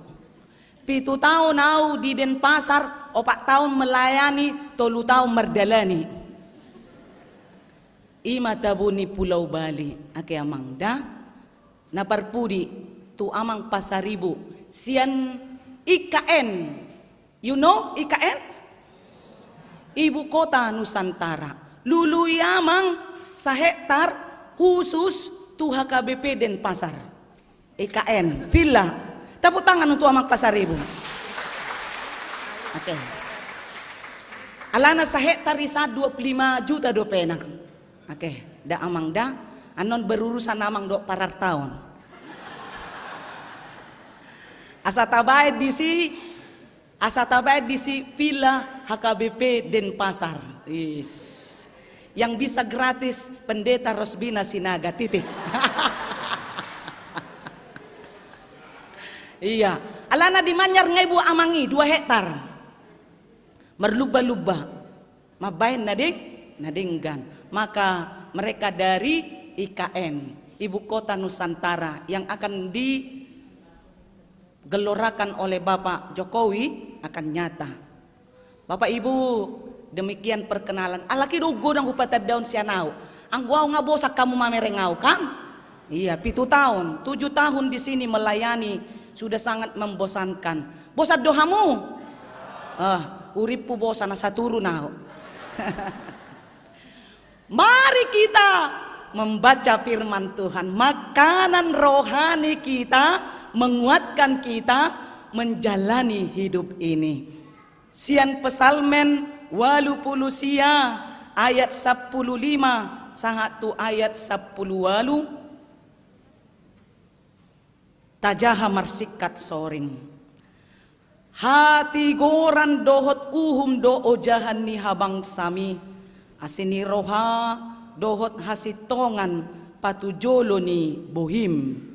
7 tahun au di Denpasar, 4 tahun melayani, 3 tahun merdalani. Ima tabuni Pulau Bali, ake amang da. Naparpudi tu amang pasaribu. Sian IKN. You know IKN? Ibu Kota Nusantara. Lului amang sa hektar khusus tu HKBP Denpasar. IKN, villa. Tepuk tangan untuk amang pasaribu. Oke. Alana sa hektar isa 25 juta do penak. Oke, da amang da. Anon berurusan amang do parar tahun. Asatabae di si villa HKBP Denpasar. Yang bisa gratis pendeta Rosbina Sinaga titik. Iya, alana di Manyar ngay bu amangi 2 hektar. Merluba-luba. Mabain nadinggan. Maka mereka dari IKN, Ibu Kota Nusantara yang akan digelorakan oleh Bapak Jokowi akan nyata. Bapak Ibu, demikian perkenalan. Alaki dogo dang upata daun sianau. Ang guau ngabosak kamu mamerengau kan? Iya, 7 tahun. 7 tahun di sini melayani. Sudah sangat membosankan. Bosan dohamu? Uripu bosan asa turu nau. Mari kita membaca firman Tuhan. Makanan rohani kita menguatkan kita menjalani hidup ini. Sian Pesalmen 80 ayat 15 sangat tu ayat 10 walu. tajaha marsikat soring. Hati goran dohot uhum do ojahan ni habang sami. Asini roha dohot hasitongan patujolo ni bohim.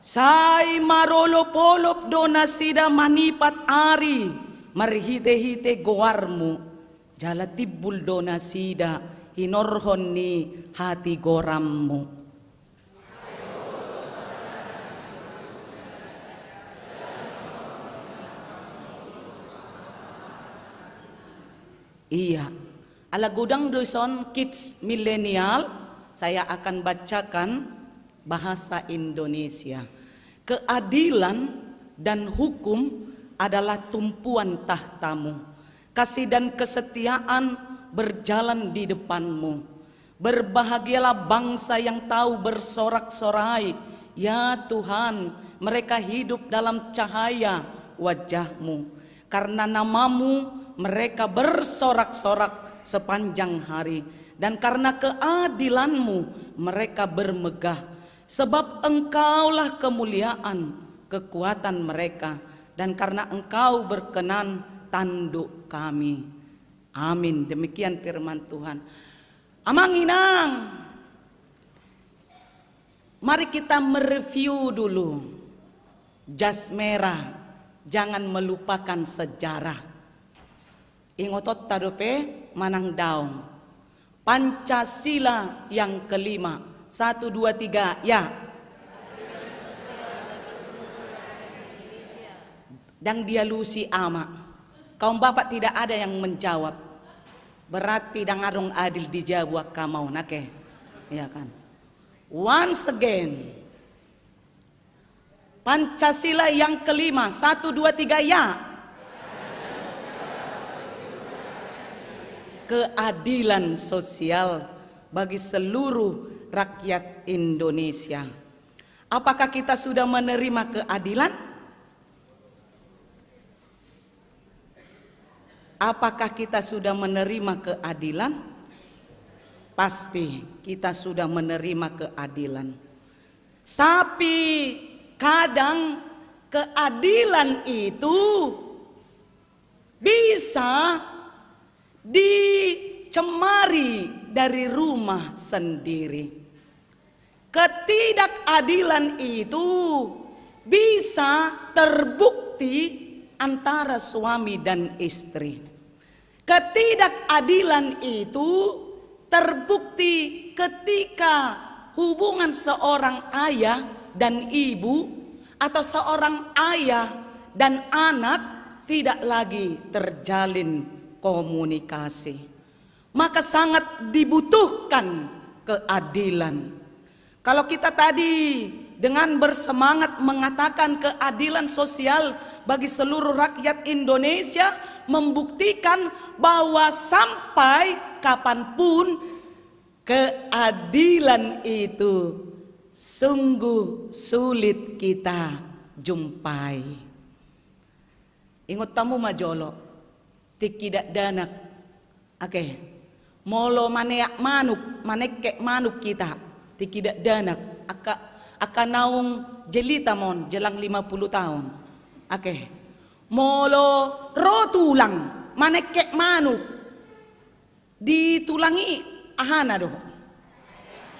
Sai marolopolop do nasida manipat ari marhite-hite goarmu jala tibbul do nasida hinorhon ni hati gorammu. Iya, ala gudang doson kids milenial saya akan bacakan bahasa Indonesia. Keadilan dan hukum adalah tumpuan tahtamu. Kasih dan kesetiaan berjalan di depanmu. Berbahagialah bangsa yang tahu bersorak-sorai. Ya Tuhan, mereka hidup dalam cahaya wajah-Mu. Karena namamu mereka bersorak-sorak sepanjang hari. Dan karena keadilan-Mu mereka bermegah. Sebab Engkaulah kemuliaan, kekuatan mereka. Dan karena Engkau berkenan tanduk kami. Amin. Demikian firman Tuhan. Amang inang, mari kita mereview dulu. Jas merah, jangan melupakan sejarah. Ingotot tadope manang daung. Pancasila yang kelima. 1, 2, 3, ya. Dan dia lusi ama. Kaum bapak tidak ada yang menjawab. Berarti dan arung adil dijawab kamau nake. Ya kan. Once again. Pancasila yang kelima. 1, 2, 3, ya. Keadilan sosial bagi seluruh rakyat Indonesia. Apakah kita sudah menerima keadilan? Apakah kita sudah menerima keadilan? Pasti kita sudah menerima keadilan. Tapi kadang keadilan itu bisa dicemari dari rumah sendiri. Ketidakadilan itu bisa terbukti antara suami dan istri. Ketidakadilan itu terbukti ketika hubungan seorang ayah dan ibu atau seorang ayah dan anak tidak lagi terjalin komunikasi. Maka sangat dibutuhkan keadilan. Kalau kita tadi dengan bersemangat mengatakan keadilan sosial bagi seluruh rakyat Indonesia, membuktikan bahwa sampai kapanpun keadilan itu sungguh sulit kita jumpai. Ingat tamu majolo, tikidak danak, oke, molo maneak manuk, manekek manuk kita. Tikidak danak aka naung jelita mon jelang 50 tahun. Oke. Molo rotulang manekek manuk ditulangi ahana doh.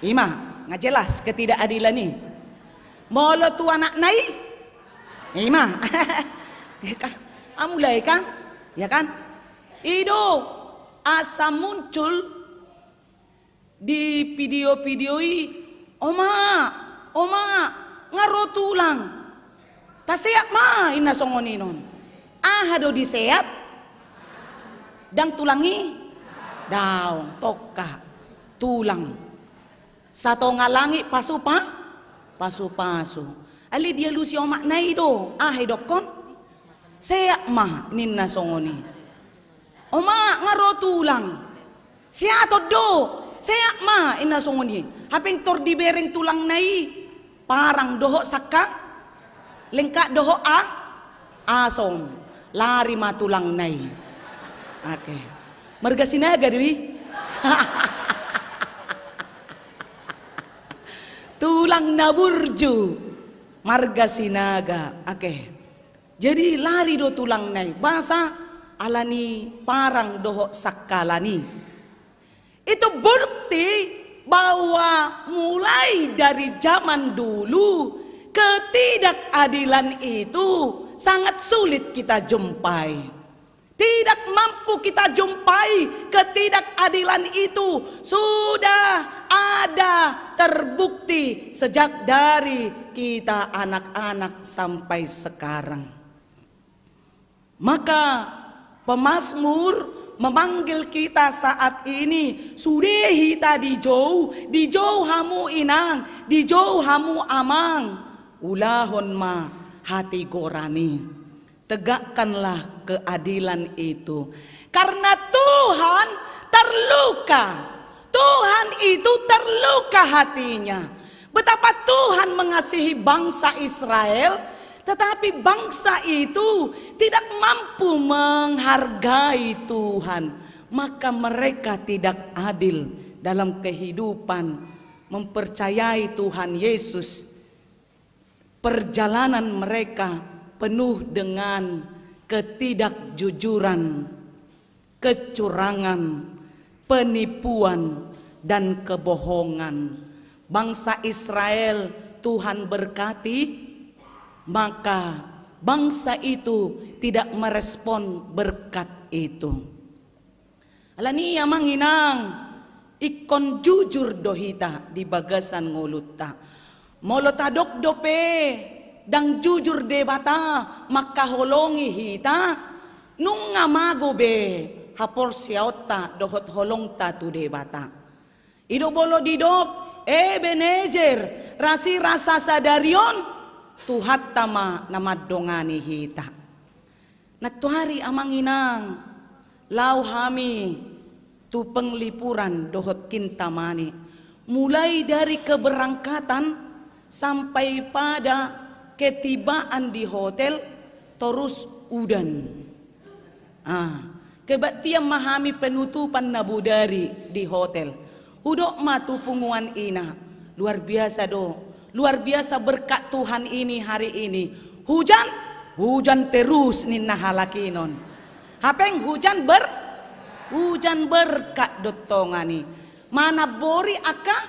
Ima ngajelas ketidakadilan nih. Molo tu anak nai ima. Amulai kan? Ya kan? Ido asa muncul di video-videoi oma ngarotulang taseak ma ina songoninon ahado diseat dan tulangi daun toka tulang sato ngalangi pasu ali dia lusi oma naido ahidokon seak ma ninna songoni oma ngarotulang siato do seak ma ina songoni hapeng tor di bereng tulang nai parang doho saka lengkak doho asong lari ma tulang nai Oke. Marga Sinaga Dewi. Tulang naburju. Marga Sinaga. Oke. Jadi lari do tulang nai. Bahasa alani parang doho sakalani. Itu bukti bahwa mulai dari zaman dulu ketidakadilan itu sangat sulit kita jumpai. Tidak mampu kita jumpai ketidakadilan itu sudah ada terbukti sejak dari kita anak-anak sampai sekarang. Maka pemazmur memanggil kita saat ini, sudehi ta di jauh hamu inang, di jauh hamu amang, ulahon ma hati gorani. Tegakkanlah keadilan itu. Karena Tuhan terluka. Tuhan itu terluka hatinya. Betapa Tuhan mengasihi bangsa Israel, tetapi bangsa itu tidak mampu menghargai Tuhan. Maka mereka tidak adil dalam kehidupan mempercayai Tuhan Yesus. Perjalanan mereka penuh dengan ketidakjujuran, kecurangan, penipuan, dan kebohongan. Bangsa Israel Tuhan berkati, maka bangsa itu tidak merespon berkat itu. Alani amang inang ikon jujur dohita di bagasan ngolutta. Molotadok dope dang jujur debata maka holongi hita nung ngamago be hapor siauta dohot holong tatu debata. Ido bolo didok Ebenezer rasi rasa sadarion tuhat tama nama dongani hita. Natuari amang inang lau hami tu penglipuran dohot kintamani mulai dari keberangkatan sampai pada ketibaan di hotel terus udan. Kebaktian memahami penutupan nabudari di hotel. Hudok matu punguan ina. Luar biasa do. Luar biasa berkat Tuhan ini hari ini. Hujan terus ninna halakinon. Hapeng hujan berkat dotongani. Mana bori aka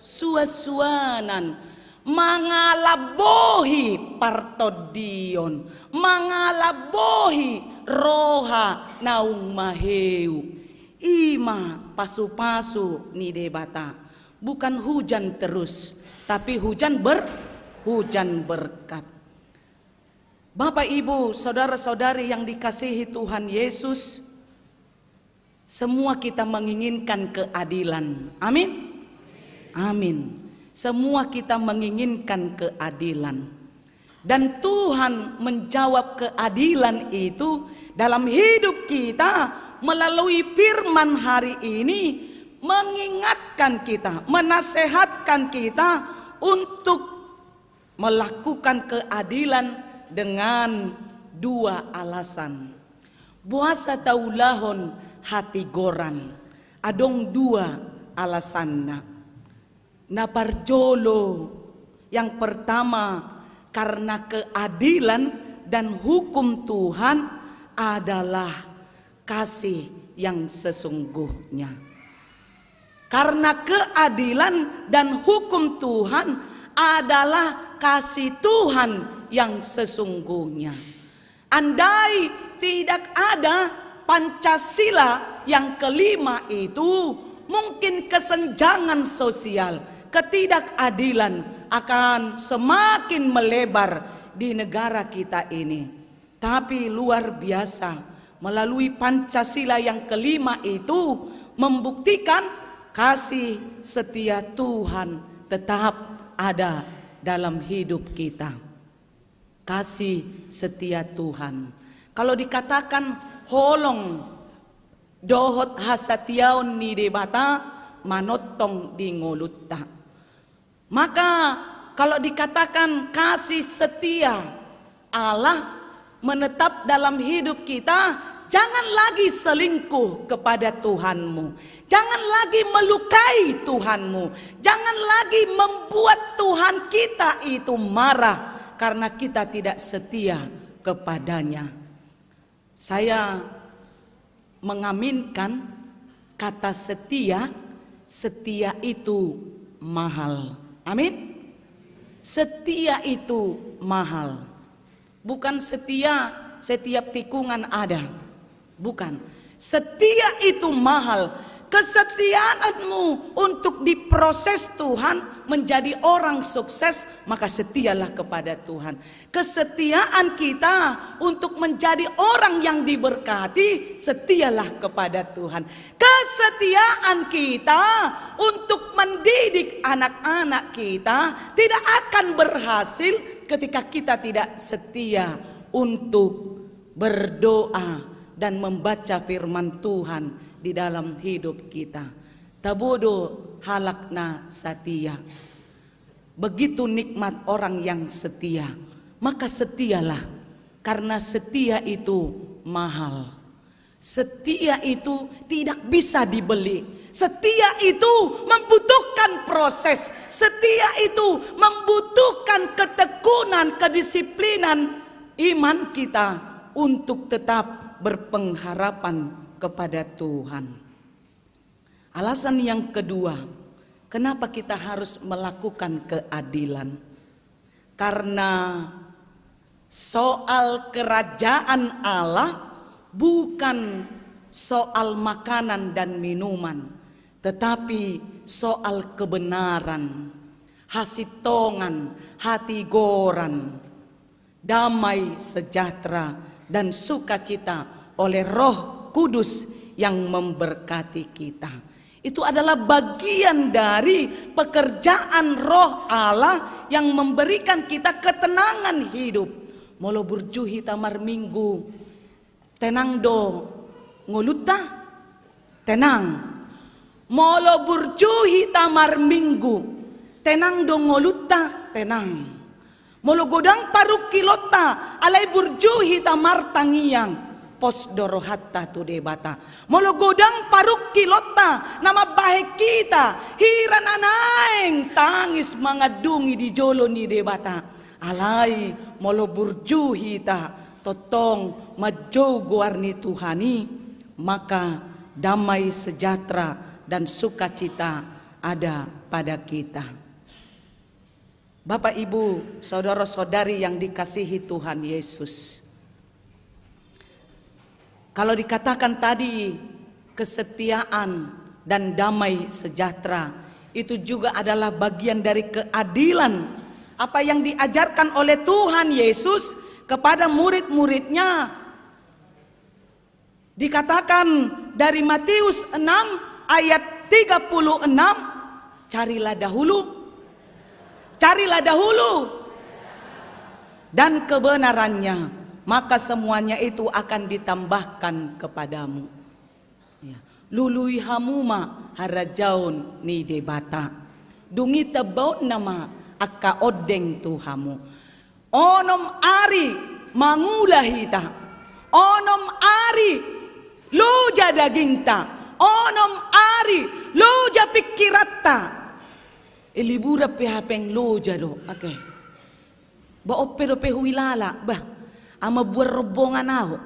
suasuanan. Mangalabohi partodion, mangalabohi roha naung maheu. Ima pasu-pasu ni debata. Bukan hujan terus, tapi hujan berkat. Bapak Ibu, saudara-saudari yang dikasihi Tuhan Yesus, semua kita menginginkan keadilan. Amin. Amin. Semua kita menginginkan keadilan. Dan Tuhan menjawab keadilan itu dalam hidup kita melalui firman hari ini, mengingatkan kita, menasehatkan kita untuk melakukan keadilan dengan dua alasan. Buasa taulahon hati goran. Adong dua alasannya. Naparjolo yang pertama karena keadilan dan hukum Tuhan adalah kasih yang sesungguhnya. Karena keadilan dan hukum Tuhan adalah kasih Tuhan yang sesungguhnya. Andai tidak ada Pancasila yang kelima itu, mungkin kesenjangan sosial, ketidakadilan akan semakin melebar di negara kita ini. Tapi luar biasa, melalui Pancasila yang kelima itu membuktikan kasih setia Tuhan tetap ada dalam hidup kita. Kasih setia Tuhan. Kalau dikatakan holong dohot hasatiaon ni debata manotong di ngolutta. Maka kalau dikatakan kasih setia Allah menetap dalam hidup kita, jangan lagi selingkuh kepada Tuhanmu. Jangan lagi melukai Tuhanmu. Jangan lagi membuat Tuhan kita itu marah karena kita tidak setia kepadanya. Saya mengaminkan kata setia. Setia itu mahal. Amin. Setia itu mahal. Bukan setia setiap tikungan ada. Bukan. Setia itu mahal. Kesetiaanmu untuk diproses Tuhan menjadi orang sukses, maka setialah kepada Tuhan. Kesetiaan kita untuk menjadi orang yang diberkati, setialah kepada Tuhan. Kesetiaan kita untuk mendidik anak-anak kita tidak akan berhasil ketika kita tidak setia untuk berdoa dan membaca firman Tuhan di dalam hidup kita. Tabodo halakna setia. Begitu nikmat orang yang setia. Maka setialah. Karena setia itu mahal. Setia itu tidak bisa dibeli. Setia itu membutuhkan proses. Setia itu membutuhkan ketekunan, kedisiplinan iman kita untuk tetap berpengharapan kepada Tuhan. Alasan yang kedua, kenapa kita harus melakukan keadilan? Karena soal kerajaan Allah bukan soal makanan dan minuman, tetapi soal kebenaran, hasitongan, hati goran, damai sejahtera dan sukacita oleh Roh Kudus yang memberkati kita. Itu adalah bagian dari pekerjaan Roh Allah yang memberikan kita ketenangan hidup. Molo burjuhi tamar minggu, tenang do ngoluta, tenang. Molo burjuhi tamar minggu, tenang do ngoluta, tenang. Molo godang paruk kilota, alai burjuhi tamar tangiyang. Pos dorohatta tu debata. Molo godang paruk kilota nama baik kita hiran anaeng tangis mangadungi di jolo ni debata. Alai molo burjuhi ta totong majo guarni Tuhani, maka damai sejahtera dan sukacita ada pada kita. Bapak Ibu, saudara-saudari yang dikasihi Tuhan Yesus. Kalau dikatakan tadi kesetiaan dan damai sejahtera, itu juga adalah bagian dari keadilan. Apa yang diajarkan oleh Tuhan Yesus kepada murid-muridnya. Dikatakan dari Matius 6 ayat 36, carilah dahulu dan kebenarannya, maka semuanya itu akan ditambahkan kepadamu. Ya. Lului hamuma harajaun ni debata. Dungi tebaut nama akka odeng tuhamu. Onom ari mangulahita. Onom ari luja daginta. Onom ari luja pikiratta. Ilibura pehapeng luja do. Okay. Ba ope do pehuilala. Bah. Ama buat robongan aku.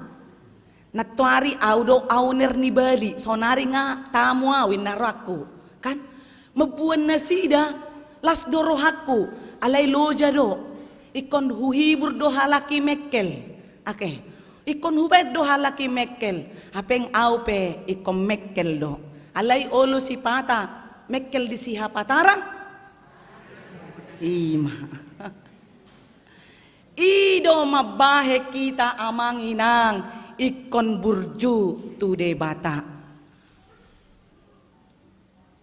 Natuari au do auner ni bali. Sonari nga tamu awin naraku. Kan? Mabuan na sida. Las dorohaku. Alay loja do. Ikon huhibur do halaki mekkel. Okay. Ikon hubed do halaki mekkel. Hapeng au pe ikon mekkel do. Alay olo si pata. Mekkel di si hapataran. Ima. Ido mabahe kita amang inang ikon burju tu debata.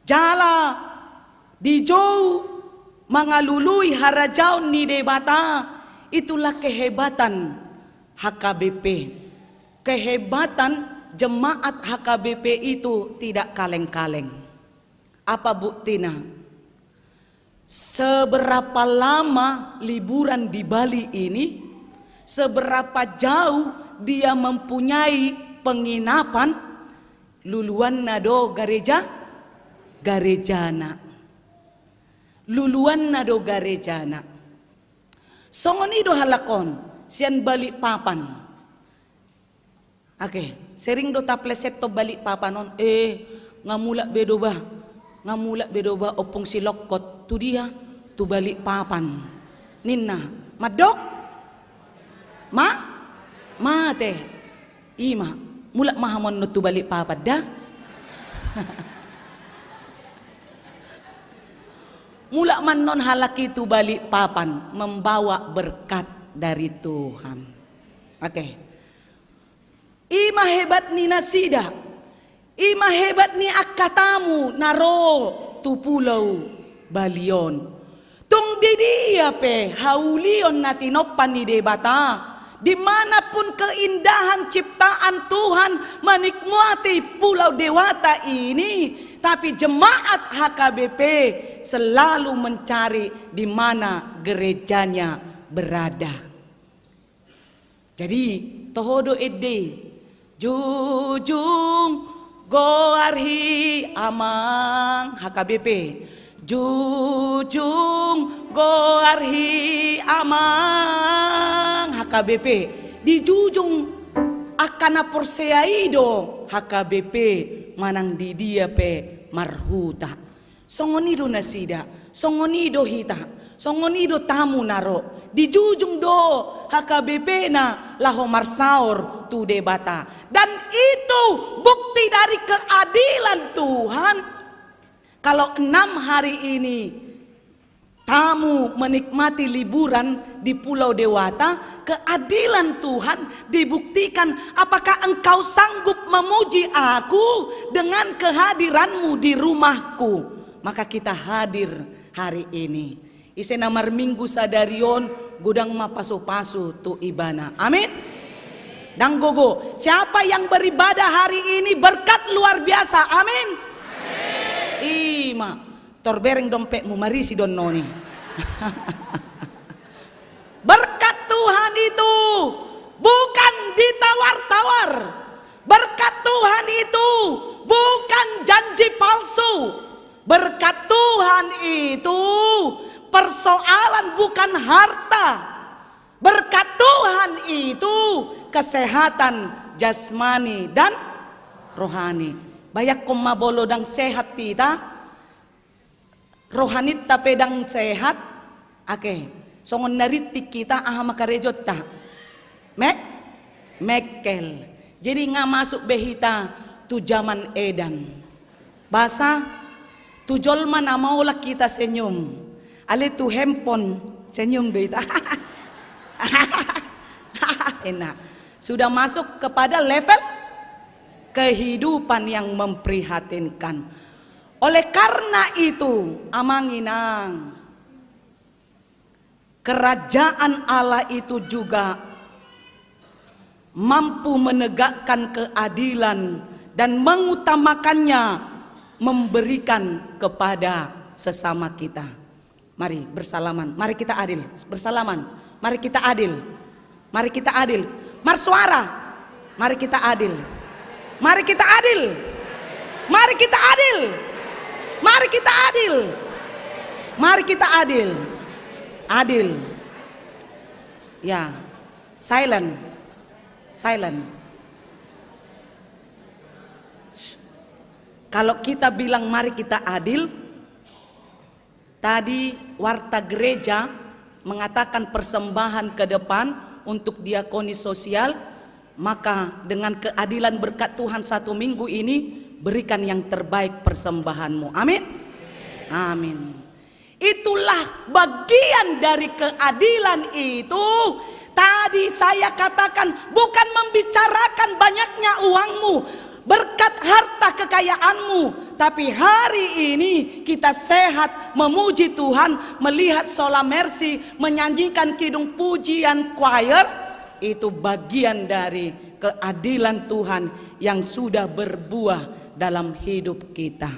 Jala di jauh mangalului harajau ni debata. Itulah kehebatan HKBP. Kehebatan jemaat HKBP itu tidak kaleng-kaleng. Apa buktinya? Seberapa lama liburan di Bali ini, seberapa jauh dia mempunyai penginapan luluan nado garejana. Luluan nado garejana. Songon ido halakon sian balik papan. Oke, sering do tapleset to balik papanon. Ngamula bedo ba opong silokot tu dia tu balik papan. Ninna, madok? Mate. Ima, mulak mahamon no tu balik papan dah. Mulak manon halaki tu balik papan membawa berkat dari Tuhan. Oke. Ima hebat ni nasida. Ima hebat ni akatamu naro tu pulau Balion. Tung di dia pe haulion natinopan ni debata. Dimanapun keindahan ciptaan Tuhan menikmati pulau Dewata ini, tapi jemaat HKBP selalu mencari di mana gerejanya berada. Jadi tohodo ede jujung goarhi amang HKBP jujung goarhi amang HKBP di jujung akana porseaido HKBP manang di dia pe marhuta songonido nasida songonido hita songonido tamu naro di jujung do HKBP na laho marsaur tu debata dan itu bukti dari keadilan Tuhan. Kalau 6 hari ini tamu menikmati liburan di Pulau Dewata, keadilan Tuhan dibuktikan. Apakah engkau sanggup memuji aku dengan kehadiranmu di rumahku? Maka kita hadir hari ini. Isena marminggu sadarion gudang mapasu-pasu tu ibana. Amin. Dan gogo, siapa yang beribadah hari ini berkat luar biasa. Amin. Ima torbereng dompetmu marisi don noni. Berkat Tuhan itu bukan ditawar-tawar. Berkat Tuhan itu bukan janji palsu. Berkat Tuhan itu persoalan bukan harta. Berkat Tuhan itu kesehatan jasmani dan rohani. Bayak kong mabolo dang sehat tita, rohanit ta pedang sehat, ake, songon naritik kita aha makarejot ta, mekel. Jadi nga masuk behita tu zaman edan, basa tu jolma na maulah kita senyum, ale tu handphone senyum behita, enak, sudah masuk kepada level kehidupan yang memprihatinkan. Oleh karena itu, amanginang, kerajaan Allah itu juga mampu menegakkan keadilan dan mengutamakannya, memberikan kepada sesama kita. Mari bersalaman, mari kita adil, bersalaman, mari kita adil, mari kita adil, marsuara, mari kita adil. Mari kita adil. Mari kita adil. Mari kita adil. Mari kita adil. Adil. Ya. Silent. Silent. Kalau kita bilang mari kita adil, tadi warta gereja mengatakan persembahan ke depan untuk diakoni sosial. Maka dengan keadilan berkat Tuhan 1 minggu ini, berikan yang terbaik persembahanmu. Amin. Amin. Itulah bagian dari keadilan itu. Tadi saya katakan bukan membicarakan banyaknya uangmu, berkat harta kekayaanmu, tapi hari ini kita sehat, memuji Tuhan, melihat Sola Mercy menyanyikan kidung pujian choir. Itu bagian dari keadilan Tuhan yang sudah berbuah dalam hidup kita.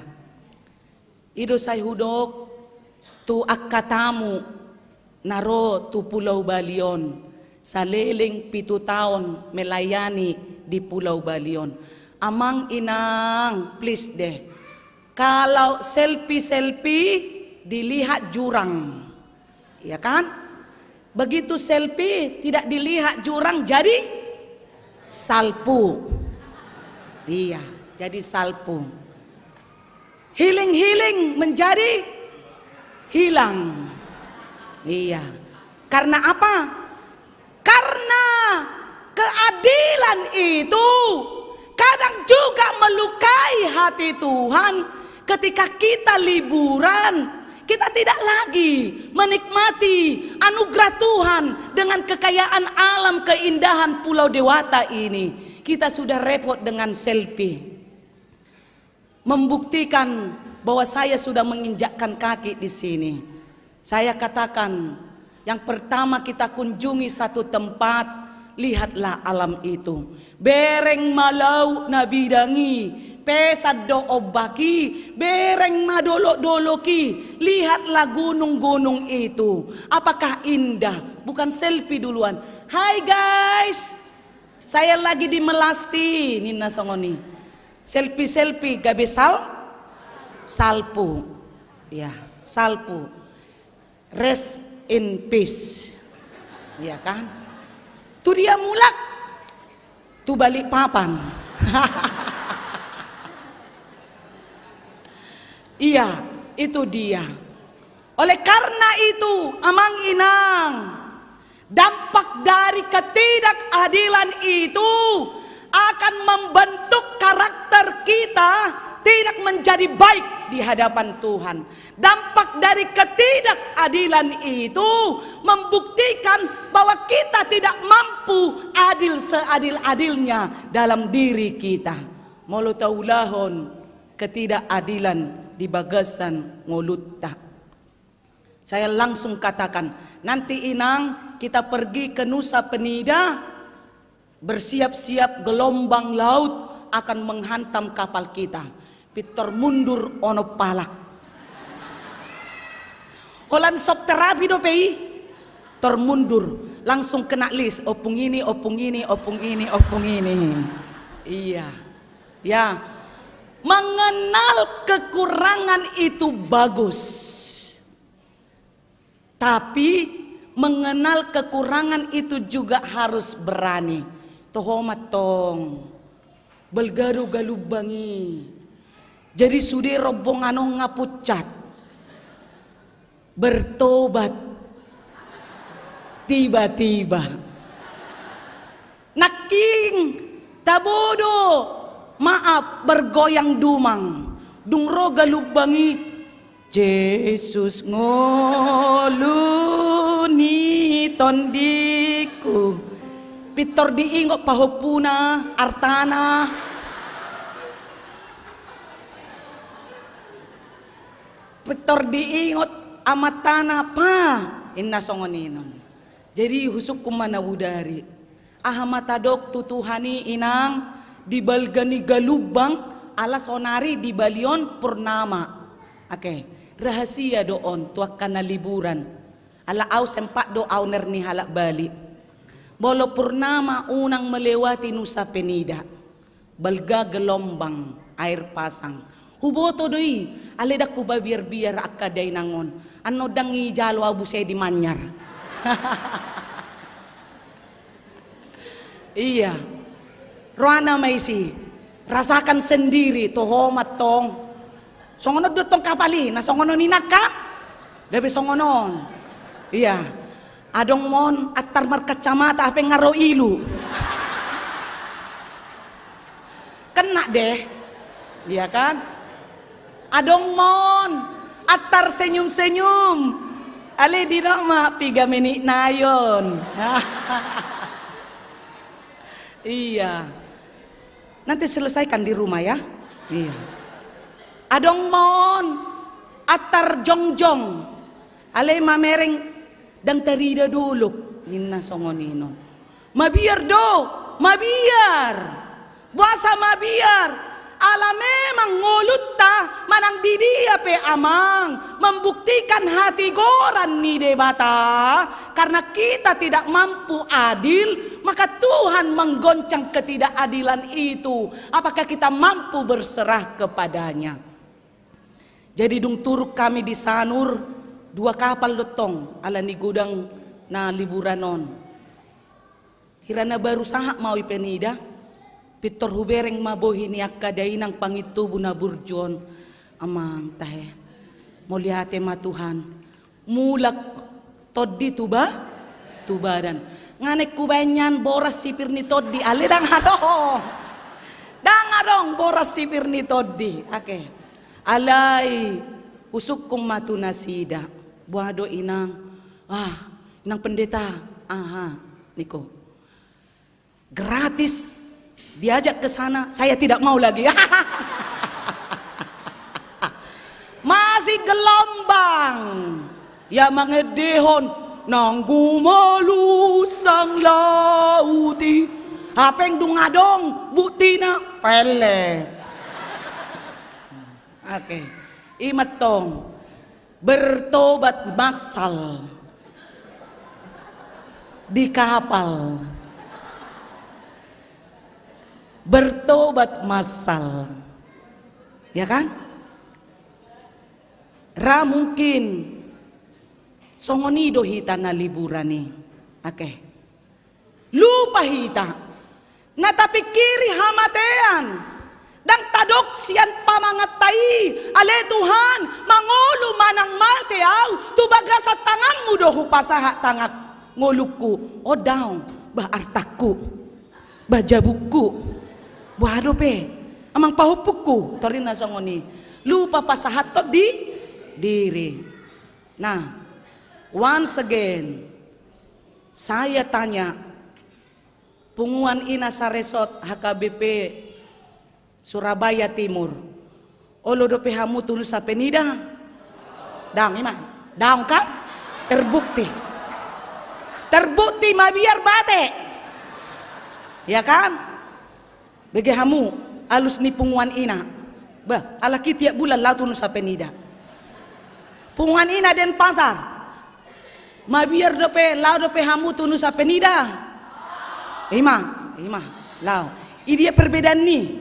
Ido say hudok tu akatamu naro tu Pulau Balion. Saliling 7 tahun melayani di Pulau Balion. Amang inang, please deh. Kalau selfie dilihat jurang. Ya kan? Begitu selfie tidak dilihat jurang jadi salpu. Iya, jadi salpu. Healing menjadi hilang. Iya. Karena apa? Karena keadilan itu kadang juga melukai hati Tuhan. Ketika kita liburan, kita tidak lagi menikmati anugerah Tuhan dengan kekayaan alam, keindahan Pulau Dewata ini. Kita sudah repot dengan selfie. Membuktikan bahwa saya sudah menginjakkan kaki di sini. Saya katakan, yang pertama kita kunjungi satu tempat, lihatlah alam itu. Bereng malau nabidangi, pesad do obaki, bereng madolok-doloki. Lihatlah gunung-gunung itu. Apakah indah? Bukan selfie duluan. Hai guys, saya lagi di Melasti, Nina Songoni. Selfie gabesal salpu. Ya, salpu. Rest in peace. Ya kan? Tu dia mulak. Tu balik papan. Iya, itu dia. Oleh karena itu, amang inang, dampak dari ketidakadilan itu akan membentuk karakter kita tidak menjadi baik di hadapan Tuhan. Dampak dari ketidakadilan itu membuktikan bahwa kita tidak mampu adil seadil-adilnya dalam diri kita. Molo taulahon ketidakadilan di bagasan ngolutta. Saya langsung katakan, nanti inang kita pergi ke Nusa Penida, bersiap-siap gelombang laut akan menghantam kapal kita. Pitor mundur ono palak. Holan sop terapi do pei. Termundur langsung kena list opung ini. Iya. Ya. Mengenal kekurangan itu bagus. Tapi mengenal kekurangan itu juga harus berani. Tohomat tong belgaru galubangi. Jadi sudah rombongan ngapucat bertobat tiba-tiba naking tabodo maaf bergoyang dumang dungro galubangi. Yesus ngoluni tondiku pitor diingok pahopuna artana pitor diingot amatana pa inna songoninon. Jadi husuk kumana wudari ahamatadok tutuhani inang dibalgani galubang ala sonari di Balion Purnama. Oke. Rahasia doon tuak kana liburan ala au sempak do au nerni halak Bali. Bolo Purnama unang melewati Nusa Penida. Balga gelombang air pasang. Huboto doi aleda kuba biar akadai nangon. Ano dangi jalo abu saya di Manyar. Iya. Roana maisi. Rasakan sendiri tohomat tong. Songono dotong kapali, na songono ninaka, gabi songonon. Iya, adong mon atar markacamata apa ngaro ilu. Kena deh, iya kan? Adong mon atar senyum-senyum, ale di nama 3 menit nayon. Iya, nanti selesaikan di rumah ya. Iya. Adong mon atar jongjong alay mamereng dang tarida duluk ninna songonino mabiar do mabiar buasa mabiar ala memang ngolutta manang di dia pe amang membuktikan hati goran ni debata. Karena kita tidak mampu adil, maka Tuhan menggoncang ketidakadilan itu. Apakah kita mampu berserah kepadanya? Jadi dung turuk kami di Sanur 2 kapal lotong ala ni gudang na liburanon. Hirana baru sahak mau ipenida Pitor hubereng mabohi ni akadai ng pangitubo na burjon. Amang tahe. Muliate ma Tuhan. Mulak toddi tuba? Tubadan. Nganek kubanyan boras sipir ni toddi. Ali dangarong. Dangarong boras sipir ni toddi. Ake. Alay. Usuk kong matunasida. Buado inang. Inang pendeta. Aha. Niko. Gratis. Diajak ke sana, saya tidak mau lagi. Masih gelombang. Ya mangedehon nang gumalu sang lauti. Apeng dungadong butina pele. Oke. Imatong bertobat massal di kapal. Bertobat massal, ya kan? Ra mungkin songonido hita na liburan ni, oke? Lupa hita, na tapi kiri hamatean, dan tadok sian pamangatay, ale Tuhan, mangolo manang mateaw, tubaga sa tanganmu dohu pasaha tangat ngoluku, o daw, ba artaku, ba jabuku. Buado pe, amang pahupuku, torin na sa ngoni. Lupa pasahat to di diri. Nah, once again, saya tanya, punguan ina sa resort HKBP Surabaya Timur, olo do pe hamu tulu sa penida? Daong ima, daong kan? Terbukti. Terbukti mabiar bate. Ya kan? Bagi hamu alus ni punguan ina. Bah, alaki tiap bulan latun sa penida. Punguan ina den pasar. Mabiar dope lau dope hamu tunu sa penida. Ima, lau. Ini dia perbedaan ni.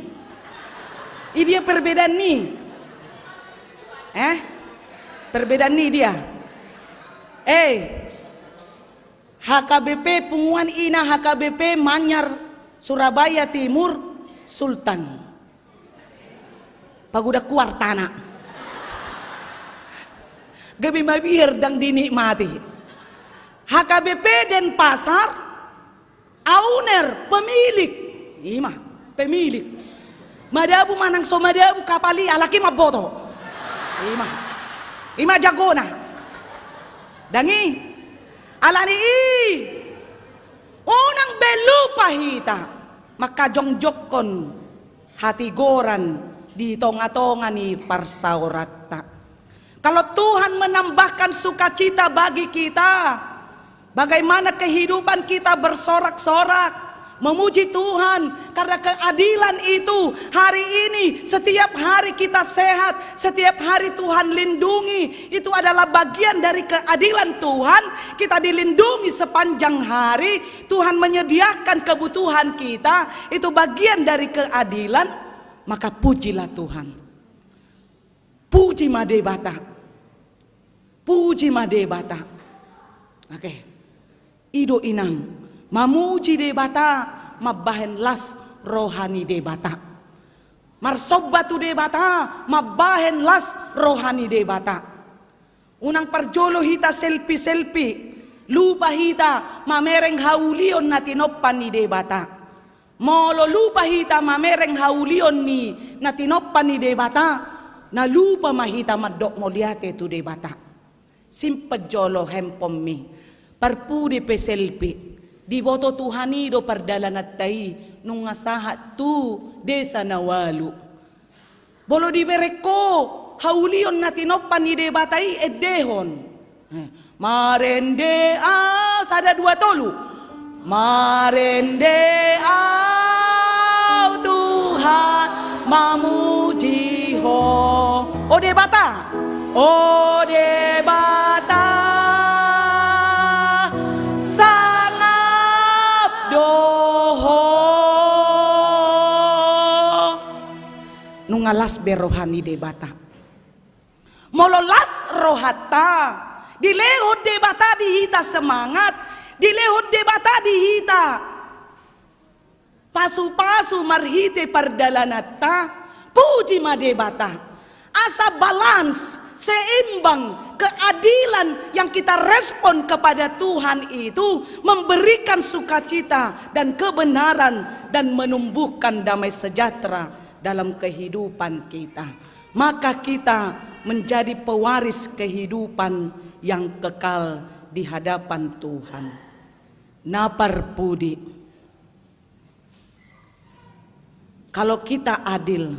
Ini dia perbedaan ni. Perbedaan ni dia. HKBP punguan ina HKBP Manyar Surabaya Timur Sultan paguda kuar tanah gabi mabir dang dinikmati. HKBP Denpasar owner pemilik pemilik madabu manang so madabu kapali alaki maboto ima jagona dangi alani unang belupa hita maka jongjokon hati goran di tonga-tonga ni parsaurata. Kalau Tuhan menambahkan sukacita bagi kita, bagaimana kehidupan kita bersorak-sorak memuji Tuhan karena keadilan itu. Hari ini setiap hari kita sehat, setiap hari Tuhan lindungi, itu adalah bagian dari keadilan Tuhan. Kita dilindungi sepanjang hari, Tuhan menyediakan kebutuhan kita, itu bagian dari keadilan. Maka pujilah Tuhan. Puji Madebata. Puji Madebata. Oke. Ido inang mamuji debata mabahen las rohani debata. Marsobatu debata mabahen las rohani debata. Unang parjolo hita selfie lupa hita mamereng haulion na tinoppan ni debata. Molo lupa hita mamereng haulion ni na tinoppan ni debata. Na lupa mahita madok moliate tu debata. Simpajolo hempom mi parpudi pe selfie. Di boto Tuhanido pardalanat tayi nung ngasahat tu desa nawalu. Bolo di bereko haulion na tinoppan ni debatay edehon. Marende sada dua tolu. Marende Tuhan mamuji ho. Ode bata, ode bata, sangap doho. Nungalas berohani de bata, mololas rohata, dilehut de bata dihita semangat, dilehut de bata dihita pasu-pasu marhite pardalanata, puji madebata, asa balance, seimbang, keadilan yang kita respon kepada Tuhan itu memberikan sukacita dan kebenaran dan menumbuhkan damai sejahtera dalam kehidupan kita. Maka kita menjadi pewaris kehidupan yang kekal di hadapan Tuhan. Napar pudi. Kalau kita adil,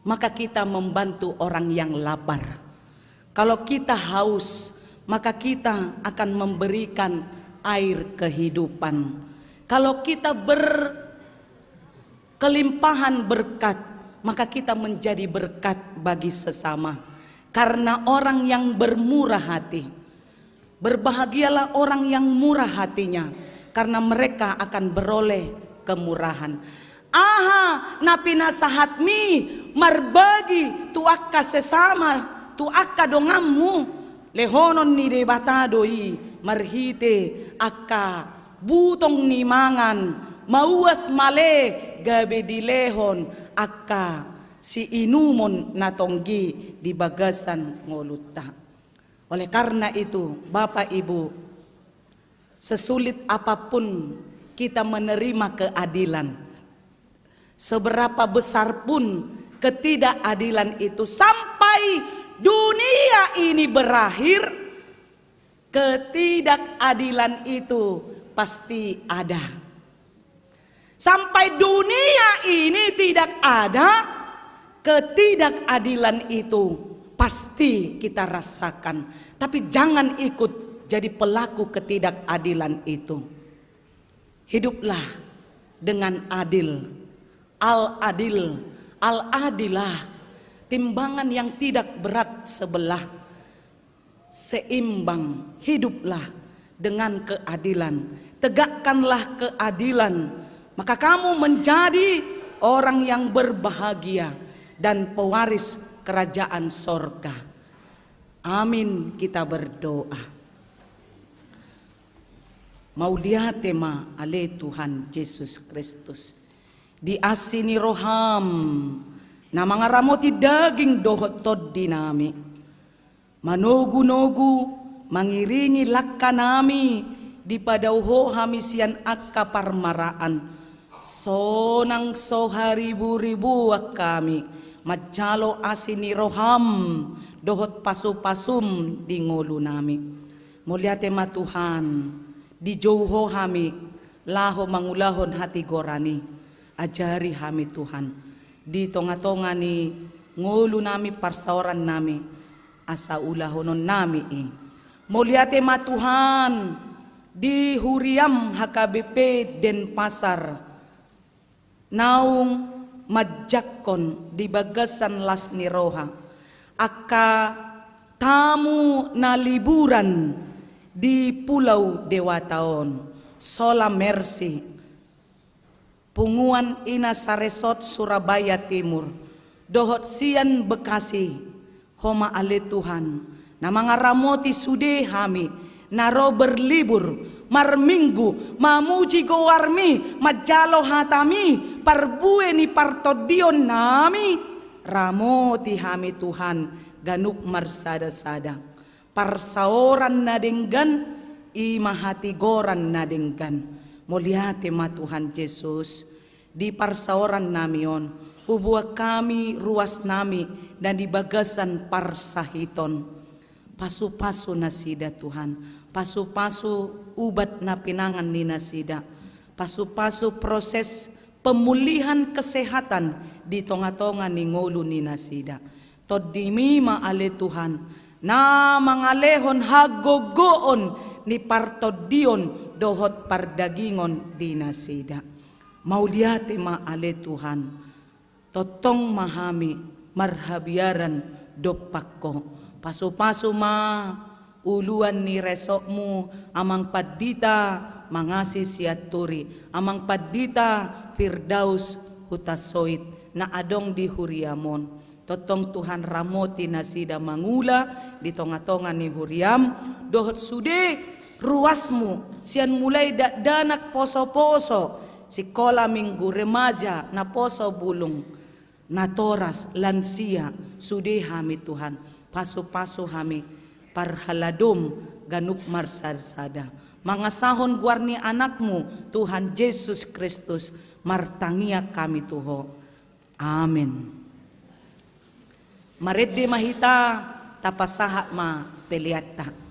maka kita membantu orang yang lapar. Kalau kita haus, maka kita akan memberikan air kehidupan. Kalau kita berkelimpahan berkat, maka kita menjadi berkat bagi sesama. Karena orang yang bermurah hati, berbahagialah orang yang murah hatinya, karena mereka akan beroleh kemurahan. Aha, napina sahatmi marbagi tuaka sesama, tuaka dongamu lehonon ni debata doi marhite akka butong ni mangan mauas male gabe dilehon akka si inumon natonggi di bagasan ngoluta. Oleh karena itu, Bapak Ibu, sesulit apapun kita menerima keadilan, seberapa besar pun ketidakadilan itu, sampai dunia ini berakhir, ketidakadilan itu pasti ada. Sampai dunia ini tidak ada, ketidakadilan itu pasti kita rasakan. Tapi jangan ikut jadi pelaku ketidakadilan itu. Hiduplah dengan adil. Al-adil, al-adilah, timbangan yang tidak berat sebelah, seimbang. Hiduplah dengan keadilan, tegakkanlah keadilan, maka kamu menjadi orang yang berbahagia dan pewaris kerajaan sorga. Amin, kita berdoa. Mauliatema ale Tuhan Yesus Kristus, diasini roham na mga ramoti daging dohotod dinami, manogu-nogu mangiringi lakka nami di padauho hamisian akka parmaraan, sonang soharibu-ribu kami majalo asini roham dohot pasu-pasum di ngolu nami. Mulia tema Tuhan, di jauho hami laho mangulahon hati gorani. Ajari kami Tuhan, di tonga-tonga ni ngulu nami parsaoran nami, asa ulahonon nami Mulia tema Tuhan, di huriam HKBP Denpasar, naung majakon di bagasan Lasni Roha, aka tamu na liburan di Pulau Dewataon, Sola Mercy, Punguan Ina Saresot Surabaya Timur, dohot sian Bekasi, homa ale Tuhan, na mga ramoti sude hami, naro berlibur, marminggu, mamuji gowarmi, majalo hatami, parbue ni partodion nami, ramoti hami Tuhan, ganuk marsada-sada, parsaoran nadenggan, imahati goran nadenggan. Mulia tema Tuhan Yesus, di parsaoran namion, ubuah kami ruas nami dan di bagasan parsahiton. Pasu-pasu nasida Tuhan, pasu-pasu ubat na pinangan ni nasida, pasu-pasu proses pemulihan kesehatan di tonga-tonga ni ngolu ni nasida. Todimi maale Tuhan, na mangalehon hagogoon ni partodion dohot pardagingon di nasida. Mauliate maale Tuhan, totong mahami marhabiaran dopakko paso-paso ma uluan ni resokmu amang padita mangasi siaturi amang padita Firdaus hutasoit na adong di Huriamon totong Tuhan ramoti nasida mangula di tonga-tonga ni Huriam dohot sude ruasmu sian mulai danak poso-poso sikola minggu remaja na poso bulung na toras lansia sude hami Tuhan paso-paso hami parhaladom ganuk marsadsada mangasahon guarni anakmu Tuhan Yesus Kristus martangia kami tuho amin. Maredde mahita tapasaha ma peliata.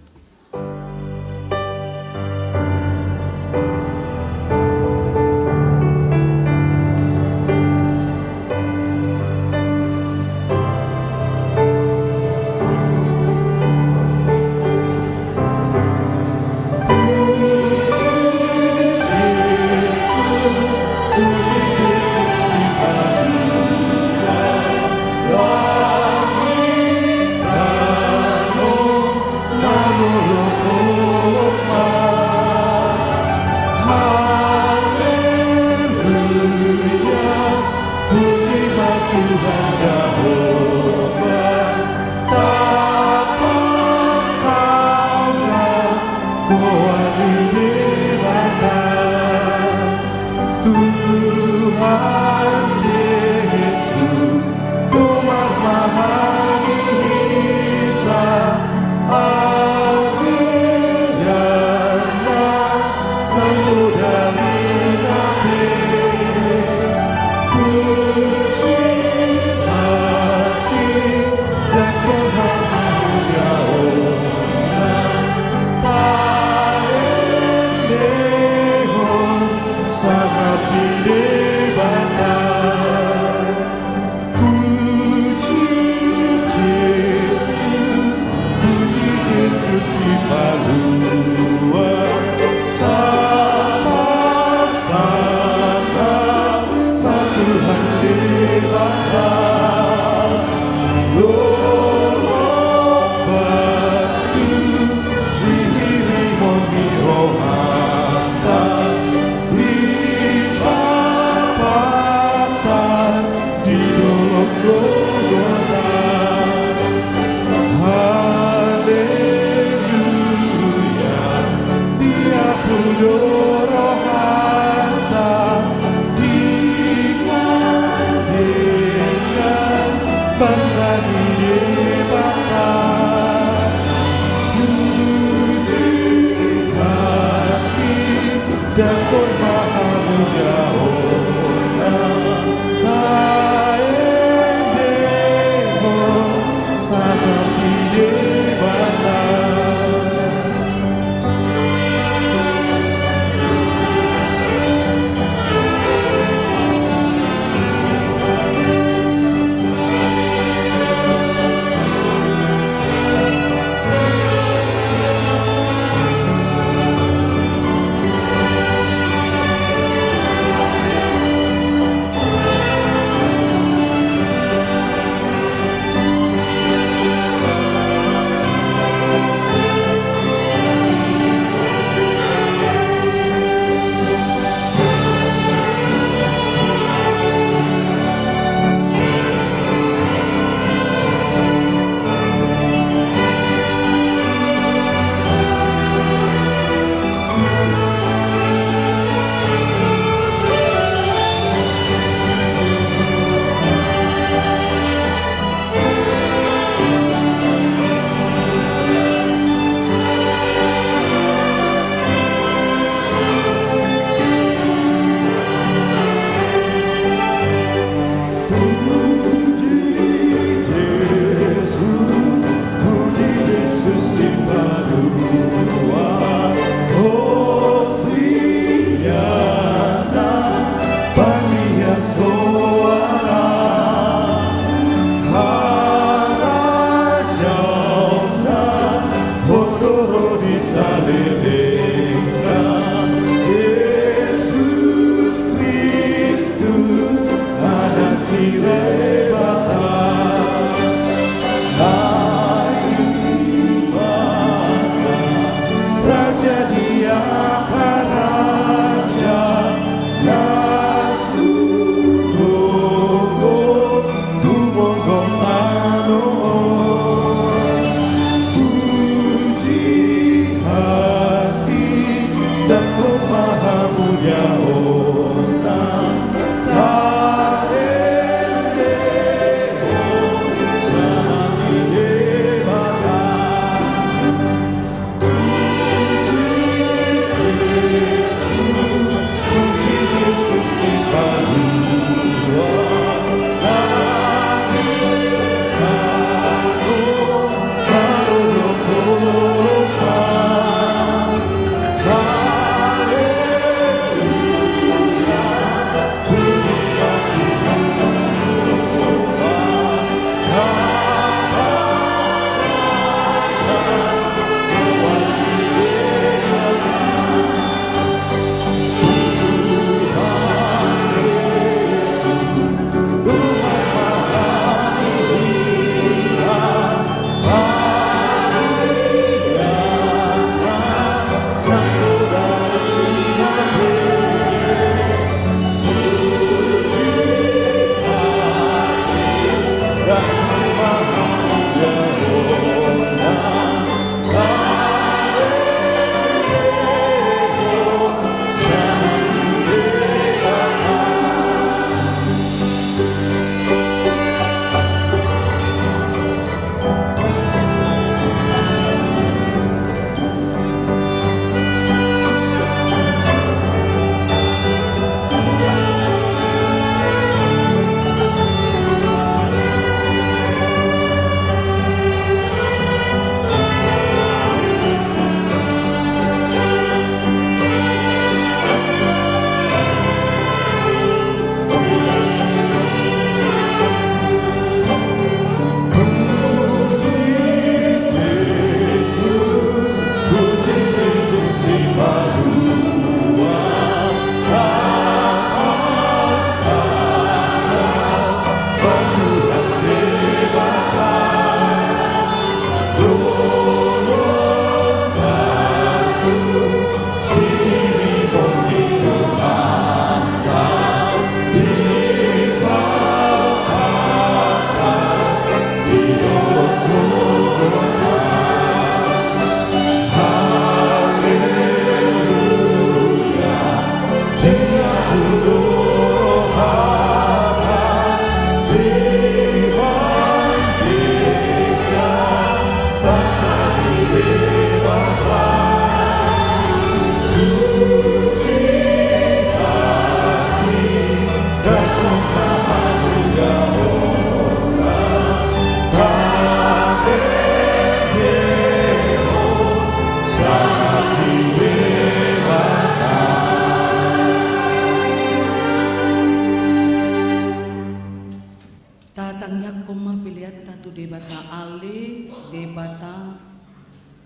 Haleluya.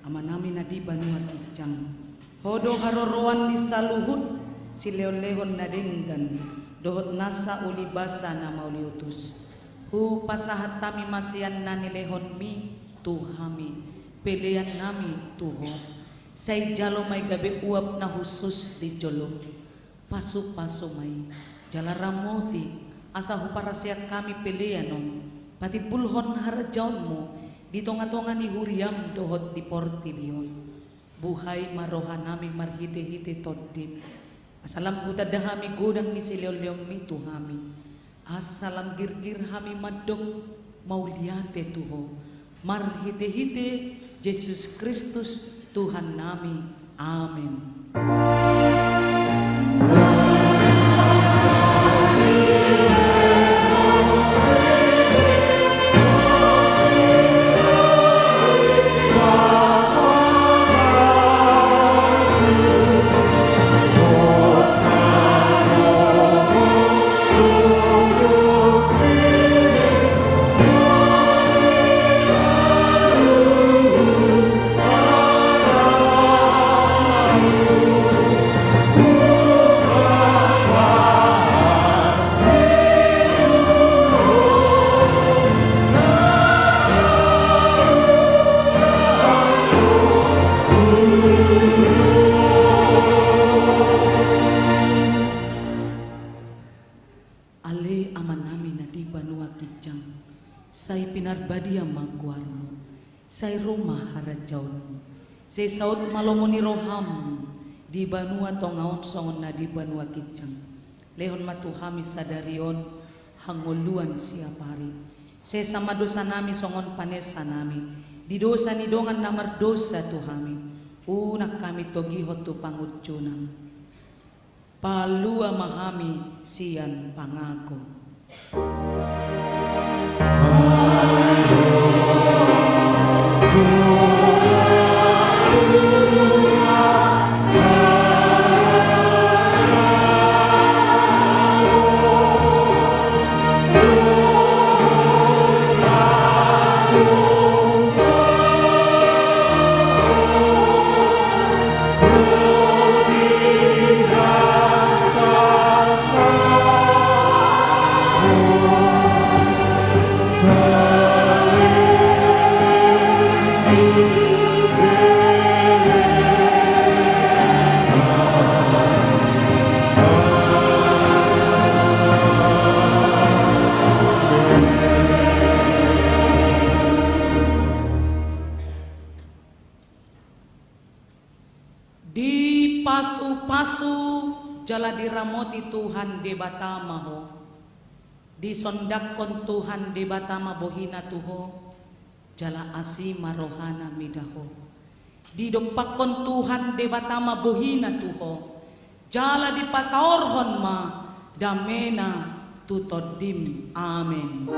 amanami na di banua kijang. Hodo haroroan di saluhut si leon-leon na denggan dohot nasa ulibasa na mauliutus. Hu pasahat tami masian na nilehon mi tuhami pelean nami tuho. Say jalo may gabi uap na husus di jolo. Pasu-pasu may jalaramoti asa huparasya kami peleanon. Pati pulhon harajaon mo dito nga tonga ni huriam dohot di portibion. Buhay marohan nami marhite-hite toddim. Asalam hutadahami godang ni silyolyom mi tuhami. Asalam girgir hami madong mauliate tuho. Marhite-hite Yesus Kristus Tuhan nami. Amin. Say rumah harajaun say saut malongoni roham di banua tongaon songon na di banua kijang lehon matuhami sadarion hangoluan siap hari say sama dosa nami songon panesa nami di dosa ni dongan namar dosa tuhami unak kami togihot tu pangutcunam palua mahami sian pangako. Pasu jala diramoti Tuhan de batama ho disondakon Tuhan de batama bohina tuho jala asima rohana midaho didopakon Tuhan de batama bohina tuho jala dipasaorhon ma damena tutodim. Amin.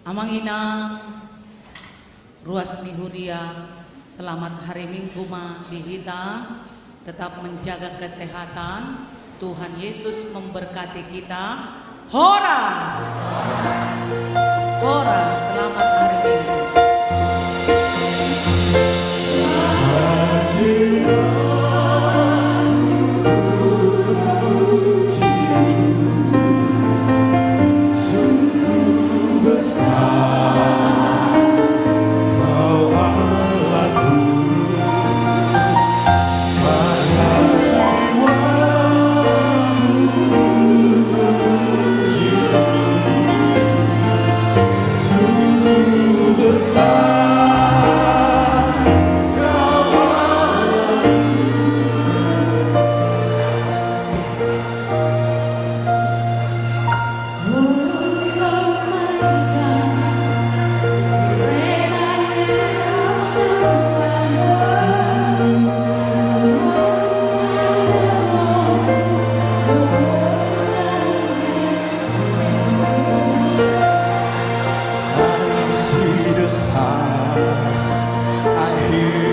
Amang ina ruas ni huria selamat hari Minggu ma dihita tetap menjaga kesehatan. Tuhan Yesus memberkati kita. Horas Horas selamat hari Minggu. Oh, As I hear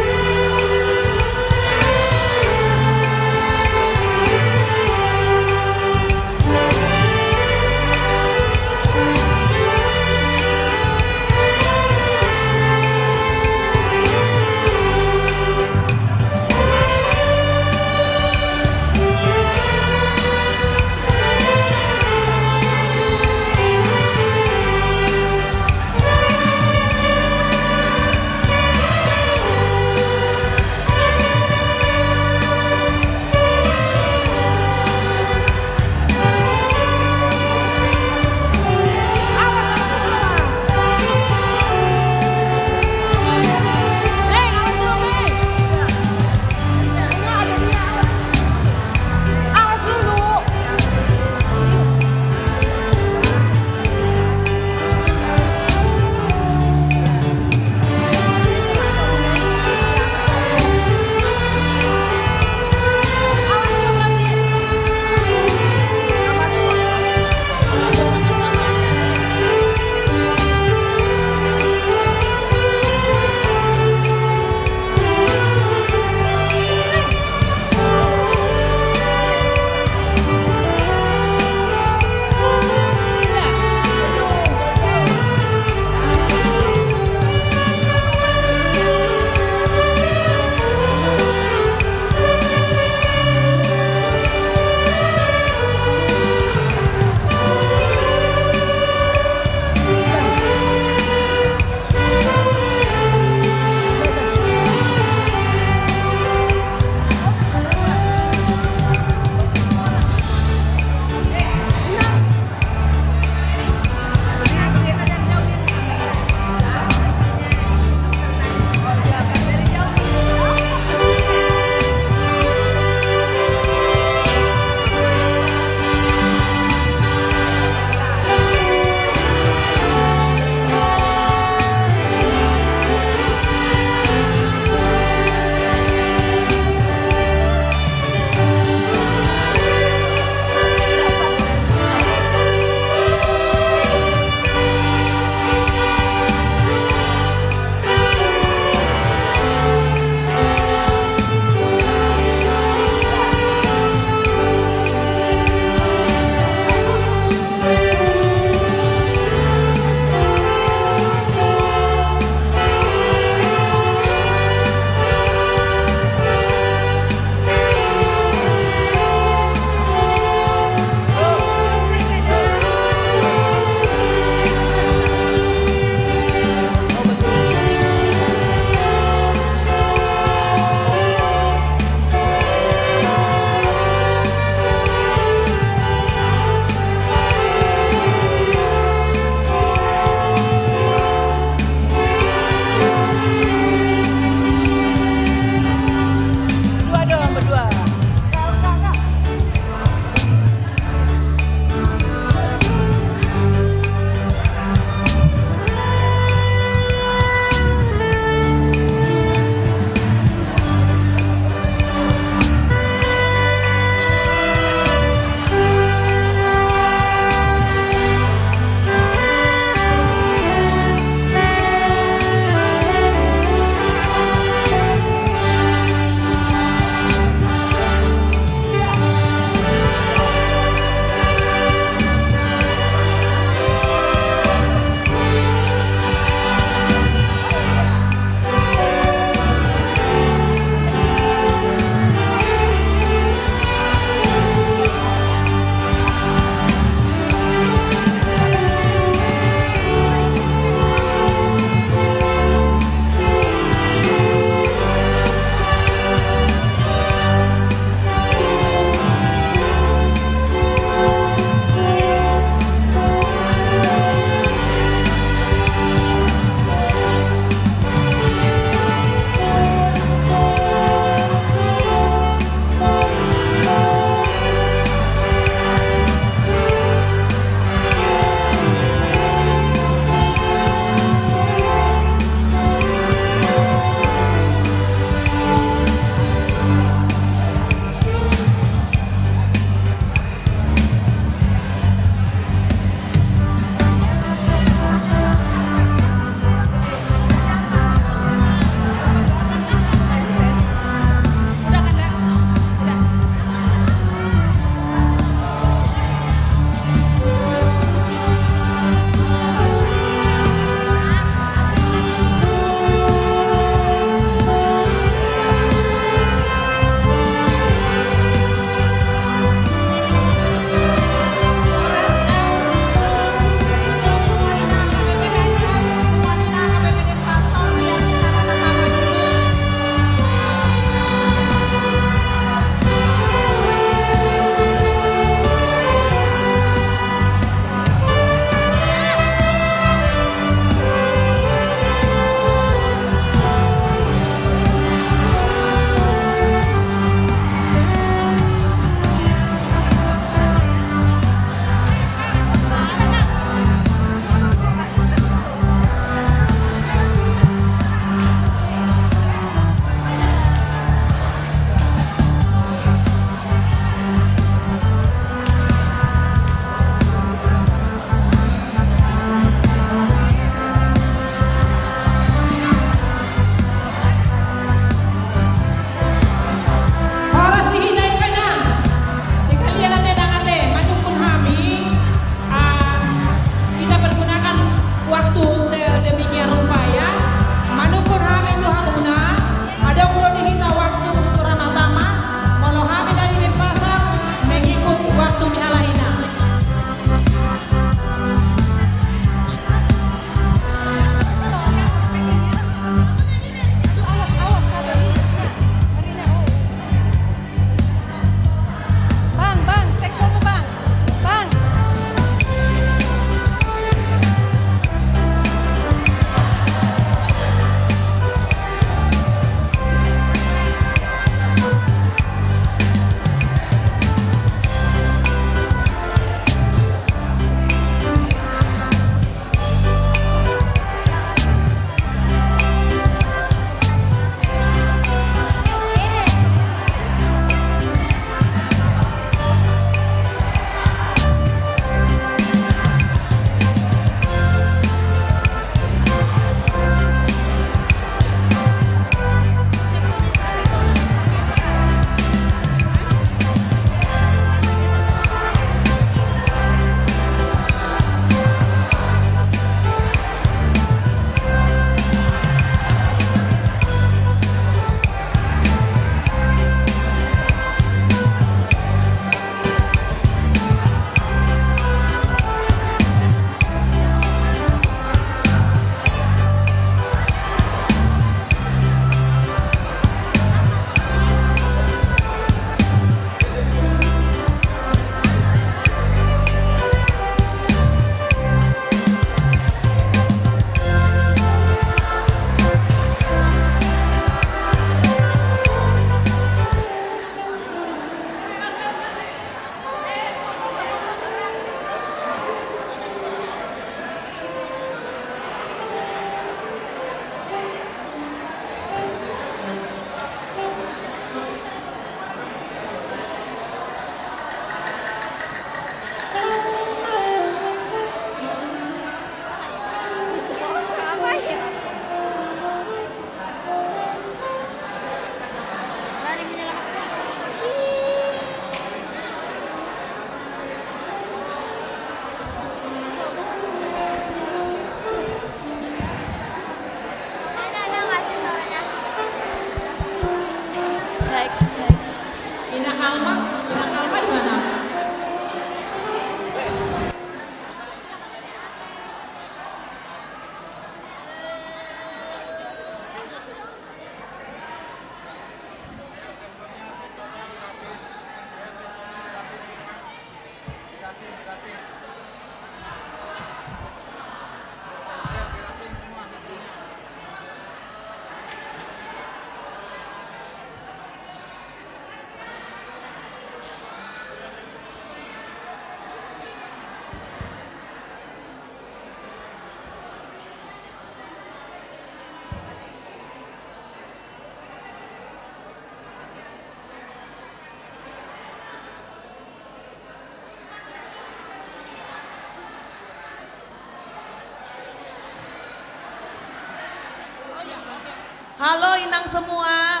Halo Inang semua.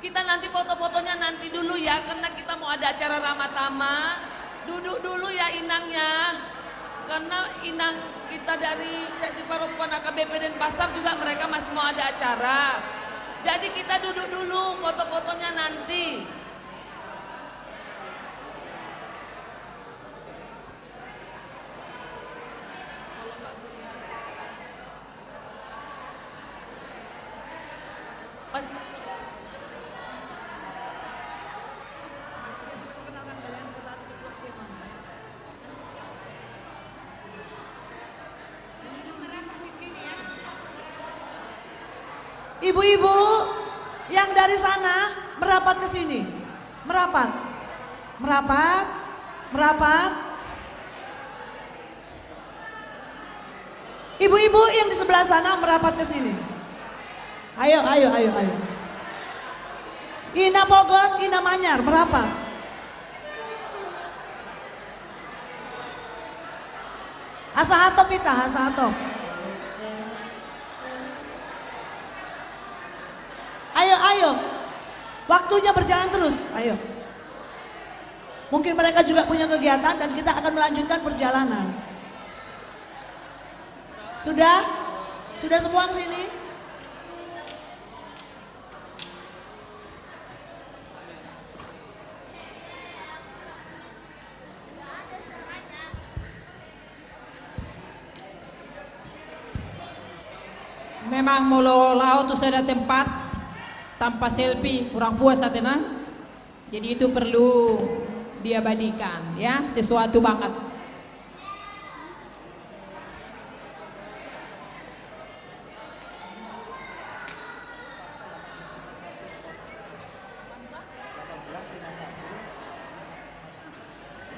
Kita nanti foto-fotonya nanti dulu ya, karena kita mau ada acara Ramatama. Duduk dulu ya Inangnya. Karena Inang kita dari sesi perempuan AKBP Denpasar juga mereka masih mau ada acara. Jadi kita duduk dulu, foto-fotonya nanti. Ibu-ibu yang dari sana merapat ke sini. Merapat. Merapat. Merapat. Ibu-ibu yang di sebelah sana merapat ke sini. Ayo, ayo, ayo, ayo. Ina Pogot, Ina Manyar, merapat. Asahatop Pita, Asahatop. Ayo, ayo. Waktunya berjalan terus, ayo. Mungkin mereka juga punya kegiatan dan kita akan melanjutkan perjalanan. Sudah? Sudah semua ke sini? Memang molo laut itu ada tempat tanpa selfie kurang puas atena. Jadi itu perlu diabadikan ya, sesuatu banget.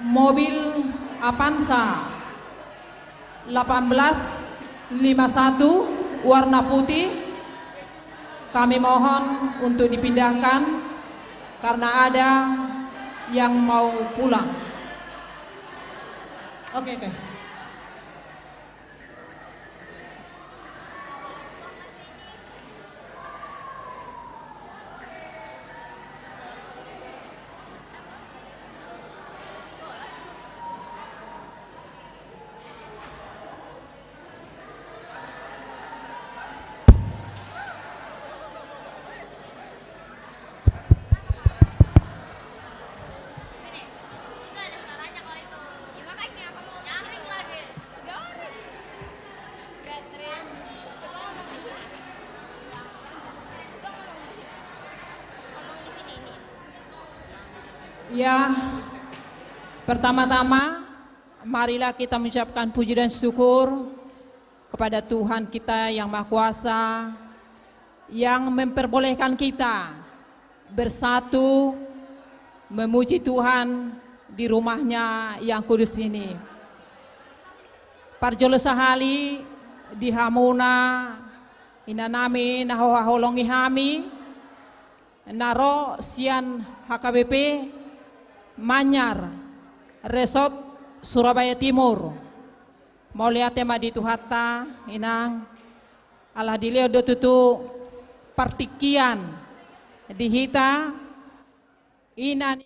Mobil Avanza 1851 warna putih, kami mohon untuk dipindahkan karena ada yang mau pulang. Oke. Ya, pertama-tama marilah kita mengucapkan puji dan syukur kepada Tuhan kita yang Maha Kuasa yang memperbolehkan kita bersatu memuji Tuhan di rumahnya yang kudus ini. Parjolo sahali di hamuna inanami nahoholongi hami naro sian HKBP Manyar Resort Surabaya Timur. Mau lihat tema di Tuhatta inang alah dileo do tutu partikian di hita inan